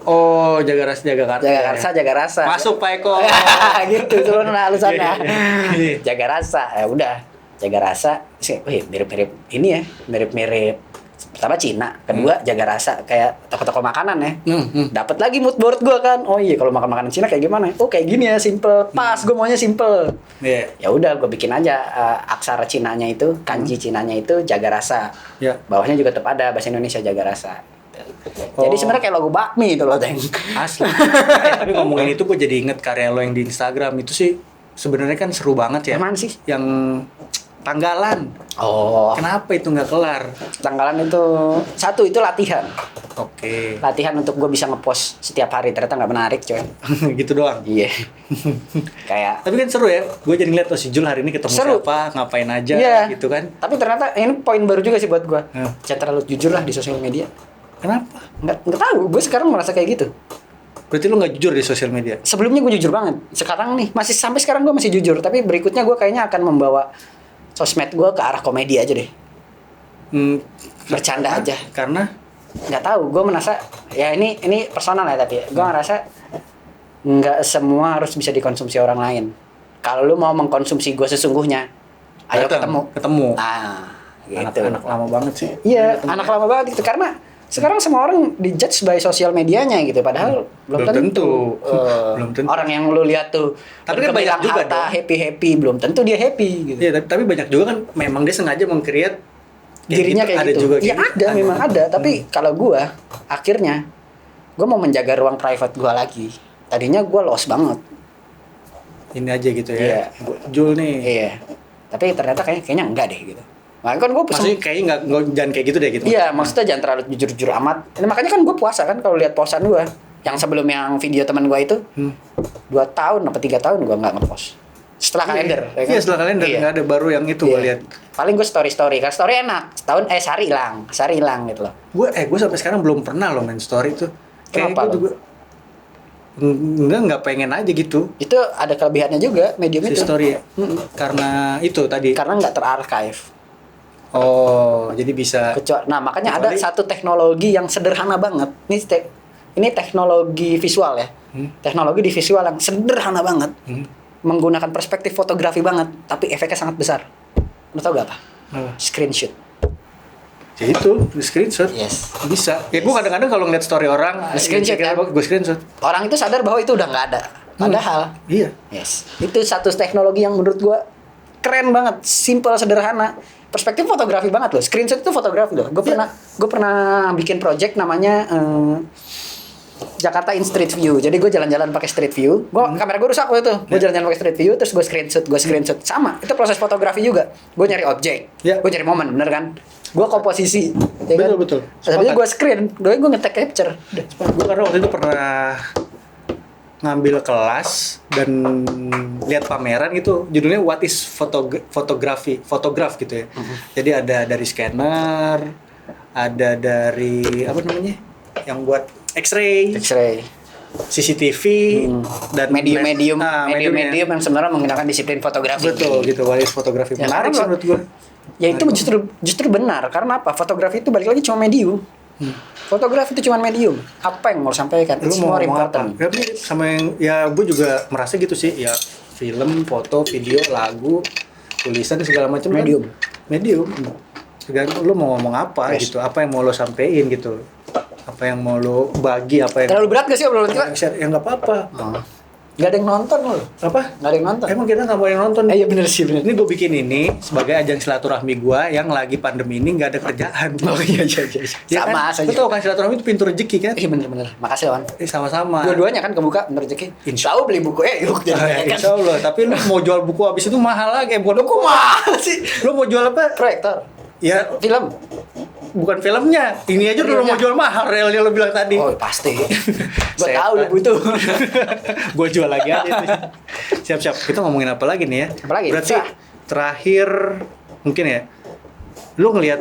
S1: Oh, jaga rasa, jaga karsa.
S2: Jaga rasa.
S1: Masuk Pak Eko.
S2: Gitu sebenarnya halusannya.
S1: Iya.
S2: Jaga rasa. Ya udah, jaga rasa. Wih, mirip-mirip ini ya, mirip-mirip. Pertama Cina, kedua jaga rasa kayak toko-toko makanan ya. Dapat lagi mood board gue kan. Oh iya, kalau makan makanan Cina kayak gimana? Oh, kayak gini ya, simple. Pas, gue maunya simple.
S1: Iya.
S2: Ya udah, gue bikin aja aksara Cinanya itu, kanji Cinanya itu jaga rasa.
S1: Ya.
S2: Bawahnya juga tetap ada bahasa Indonesia jaga rasa. Jadi sebenarnya kayak logo bakmi itu loh, Teng.
S1: Asli. Tapi ngomongin itu gue jadi inget karya lo yang di Instagram itu sih sebenarnya kan seru banget ya.
S2: Yang mana sih?
S1: Yang tanggalan.
S2: Oh.
S1: Kenapa itu nggak kelar?
S2: Tanggalan itu satu itu latihan.
S1: Oke.
S2: Latihan untuk gue bisa ngepost setiap hari ternyata nggak menarik, coy.
S1: Gitu doang.
S2: Iya. Kayak
S1: Tapi kan seru ya. Gue jadi ngeliat si Jul hari ini ketemu
S2: Seru.
S1: siapa, ngapain aja
S2: Iya.
S1: gitu kan.
S2: Tapi ternyata ini poin baru juga sih buat gue. Jangan terlalu jujur lah di sosial media.
S1: Kenapa?
S2: Nggak tahu. Gue sekarang merasa kayak gitu.
S1: Berarti lo nggak jujur di sosial media?
S2: Sebelumnya gue jujur banget. Sekarang nih masih sampai sekarang gue masih jujur. Tapi berikutnya gue kayaknya akan membawa sosmed gue ke arah komedi aja deh. Bercanda aja.
S1: Karena
S2: Nggak tahu. Gue merasa ya ini personal ya tapi gue ngerasa nggak semua harus bisa dikonsumsi orang lain. Kalau lu mau mengkonsumsi gue sesungguhnya, ayo ketemu. Nah, gitu.
S1: Anak lama banget sih.
S2: Iya, anak lama banget gitu karena sekarang semua orang dijudge by sosial medianya gitu padahal belum tentu.
S1: Belum tentu.
S2: Orang yang lu lihat tuh
S1: Tapi kan banyak juga dong.
S2: happy belum tentu dia happy gitu.
S1: Iya, tapi banyak juga kan memang dia sengaja meng-create
S2: Dirinya
S1: gitu.
S2: kayak
S1: Ada
S2: gitu.
S1: juga
S2: Iya
S1: kayak
S2: ada
S1: gitu.
S2: memang ada, tapi kalau gua akhirnya gua mau menjaga ruang private gua lagi. Tadinya gua lost banget.
S1: Ini aja gitu ya.
S2: Iya.
S1: Jul nih.
S2: Iya. Tapi ternyata kayaknya enggak deh gitu. Makanya kan gue
S1: Maksudnya kayaknya nggak jangan kayak gitu deh gitu.
S2: Iya, maksudnya jangan terlalu jujur-jujur amat. Nah, makanya kan gue puasa kan kalau lihat posan gue. Yang sebelum yang video teman gue itu 2 tahun apa 3 tahun gue nggak ngepost. Setelah kalender. Ya kan?
S1: Iya, setelah kalender nggak ada baru yang itu gue
S2: Iya.
S1: lihat.
S2: Paling gue story kan story enak. Setahun sehari hilang gitu loh.
S1: Gue sampai sekarang belum pernah loh main story tuh. Kayak
S2: Kenapa
S1: gue juga nggak pengen aja gitu
S2: Itu ada kelebihannya juga medium
S1: si
S2: itu.
S1: story ya. Karena itu tadi.
S2: Karena nggak terarchive.
S1: Oh, jadi bisa.
S2: Nah, makanya ada satu teknologi yang sederhana banget. Ini teknologi visual ya. Teknologi di visual yang sederhana banget. Menggunakan perspektif fotografi banget, tapi efeknya sangat besar. Lo tau gak apa? Screenshot.
S1: Ya itu, di screenshot.
S2: Yes.
S1: Bisa. Ya gue kadang-kadang kalau ngeliat story orang,
S2: Screenshot kan?
S1: gue screenshot.
S2: Orang itu sadar bahwa itu udah nggak ada. Padahal,
S1: Iya.
S2: yes. Itu satu teknologi yang menurut gua keren banget, simple, sederhana. Perspektif fotografi banget loh. Screenshot itu fotografi loh. Gue pernah bikin project namanya Jakarta in Street View. Jadi gue jalan-jalan pakai Street View. Kamera gue rusak waktu itu. Gue jalan-jalan pakai Street View, terus gue screenshot. Sama. Itu proses fotografi juga. Gue nyari objek.
S1: Ya.
S2: Gue nyari momen, bener kan? Gue komposisi. Ya kan?
S1: Betul.
S2: Tapi gue screen. Gue nge-take capture.
S1: Gue karena waktu itu pernah ngambil kelas dan lihat pameran itu judulnya What is Photograph gitu ya. Jadi ada dari scanner, ada dari apa namanya? Yang buat X-ray, CCTV dan
S2: medium
S1: medium
S2: yang sebenarnya menggunakan disiplin fotografi.
S1: Betul gitu, What is Photography.
S2: Ya,
S1: Menarik sih menurut gue.
S2: Ya itu justru benar karena apa? Fotografi itu balik lagi cuma medium. Fotografi itu cuma medium. Apa yang mau sampaikan?
S1: Lu
S2: It's
S1: mau
S2: more
S1: ngomong apa?
S2: important.
S1: Ya, sama yang ya gue juga merasa gitu sih ya, film, foto, video, lagu, tulisan segala macam
S2: Medium.
S1: Medium. Tergantung lu mau ngomong apa
S2: Yes.
S1: gitu, apa yang mau lo sampein gitu, apa yang mau lo bagi, apa yang
S2: Terlalu berat gak sih obrolan kita?
S1: yang share, ya nggak apa-apa.
S2: Nggak ada yang nonton loh.
S1: Apa?
S2: Nggak ada yang nonton.
S1: Emang kita nggak mau yang nonton?
S2: Iya bener sih bener.
S1: Ini gue bikin ini sebagai ajang silaturahmi gue yang lagi pandemi ini nggak ada kerjaan.
S2: Oh iya.
S1: Ya
S2: Sama
S1: kan?
S2: saja.
S1: Lu tau kan silaturahmi itu pintu rezeki kan?
S2: Iya bener. Makasih Wan.
S1: Sama-sama.
S2: Dua-duanya kan kebuka bener rezeki.
S1: Insya
S2: Tahu beli buku yuk jadi kan.
S1: Insya Allah. Tapi lu mau jual buku abis itu mahal lagi. Bukan
S2: Kok mahal sih?
S1: Lu mau jual apa?
S2: Proyektor.
S1: Ya
S2: Film.
S1: bukan filmnya. Ini aja lu mau jual mahal relnya lu bilang tadi.
S2: Oh pasti. Gua
S1: Setan.
S2: tahu lu butuh.
S1: Gue jual lagi aja itu. Siap-siap. Kita ngomongin apa lagi nih ya?
S2: Apa lagi?
S1: Berarti
S2: Bisa.
S1: terakhir mungkin ya. Lu ngelihat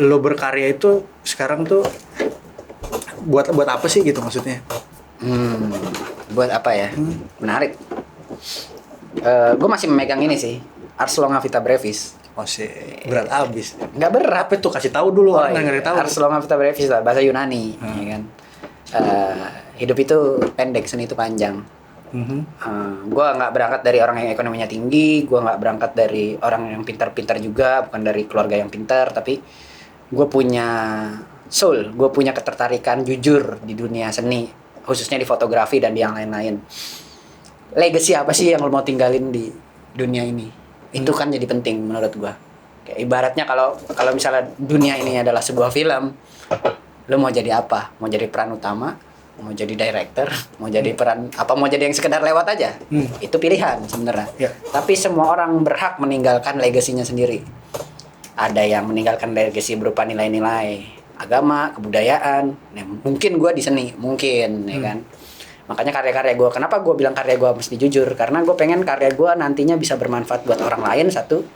S1: lu berkarya itu sekarang tuh buat apa sih gitu maksudnya?
S2: Buat apa ya? Menarik. Gue masih memegang ini sih. Ars Longa Vita Brevis.
S1: Oh sih, berat abis.
S2: Nggak berat.
S1: Apa tuh kasih tahu dulu orang
S2: iya.
S1: nggak tahu.
S2: Ars Longa Vita Brevis lah, bahasa Yunani, ya kan. Hidup itu pendek, seni itu panjang. Gue nggak berangkat dari orang yang ekonominya tinggi, gue nggak berangkat dari orang yang pintar-pintar juga, bukan dari keluarga yang pintar, tapi gue punya soul, gue punya ketertarikan jujur di dunia seni, khususnya di fotografi dan di yang lain-lain. Legacy apa sih yang lo mau tinggalin di dunia ini? Itu kan jadi penting menurut gue. Kayak ibaratnya kalau misalnya dunia ini adalah sebuah film, lo mau jadi apa? Mau jadi peran utama? Mau jadi director? Mau jadi peran apa? Mau jadi yang sekedar lewat aja? Itu pilihan sebenarnya.
S1: Ya.
S2: Tapi semua orang berhak meninggalkan legasinya sendiri. Ada yang meninggalkan legacy berupa nilai-nilai agama, kebudayaan. Nah, mungkin gue di seni, mungkin, ya kan. Makanya karya-karya gue, kenapa gue bilang karya gue mesti jujur? Karena gue pengen karya gue nantinya bisa bermanfaat buat orang lain, satu.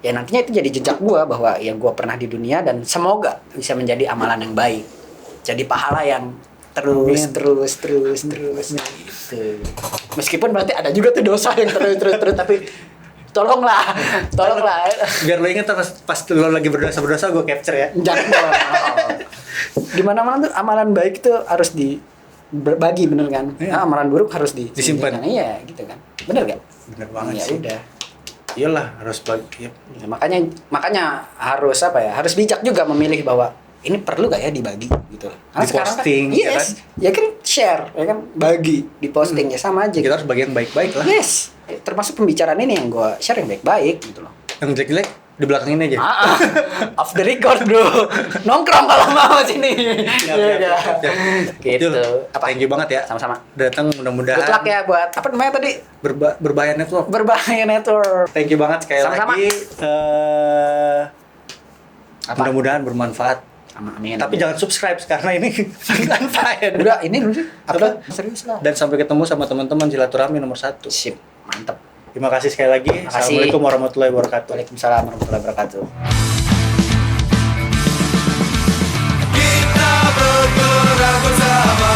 S2: Ya nantinya itu jadi jejak gue bahwa ya gue pernah di dunia dan semoga bisa menjadi amalan yang baik. Jadi pahala yang terus gitu. Meskipun berarti ada juga tuh dosa yang terus tapi tolonglah.
S1: Biar lo inget pas lo lagi berdosa gue capture ya.
S2: Jangan dong. Di mana-mana tuh amalan baik itu harus berbagi, bener kan?
S1: Iya.
S2: Amalan buruk harus
S1: disimpan.
S2: Iya, gitu kan. Bener gak?
S1: Bener banget
S2: Ya
S1: sih.
S2: udah.
S1: Iyalah harus bagi.
S2: Ya, makanya harus apa ya? Harus bijak juga memilih bahwa ini perlu gak ya dibagi gitu. Karena
S1: Di
S2: sekarang
S1: posting,
S2: kan,
S1: ya kan?
S2: Ya kan share, ya kan bagi di posting ya sama aja.
S1: Kita harus bagi yang baik-baik lah.
S2: Yes. Termasuk pembicaraan ini yang gue share yang baik-baik gitu loh.
S1: Yang jelek-jelek di belakang ini aja.
S2: Off the record bro. Nongkrong kalau mau sini.
S1: Siap.
S2: Gitu.
S1: Apa? Thank you banget ya.
S2: Sama-sama.
S1: Datang mudah-mudahan.
S2: Good luck ya buat apa namanya tadi?
S1: Berbahaya network.
S2: Berbahaya network.
S1: Thank you banget sekali
S2: Sama-sama.
S1: lagi.
S2: Apa?
S1: Mudah-mudahan bermanfaat.
S2: Amin.
S1: Tapi jangan subscribe karena ini bermanfaat.
S2: Udah ini dulu sih. Apa?
S1: Apa?
S2: Serius lah.
S1: Dan sampai ketemu sama teman-teman silaturahmi nomor 1.
S2: Sip. Mantap.
S1: Terima kasih sekali lagi.
S2: Terima kasih.
S1: Assalamualaikum warahmatullahi wabarakatuh.
S2: Waalaikumsalam warahmatullahi wabarakatuh.
S3: Kita bergerak bersama.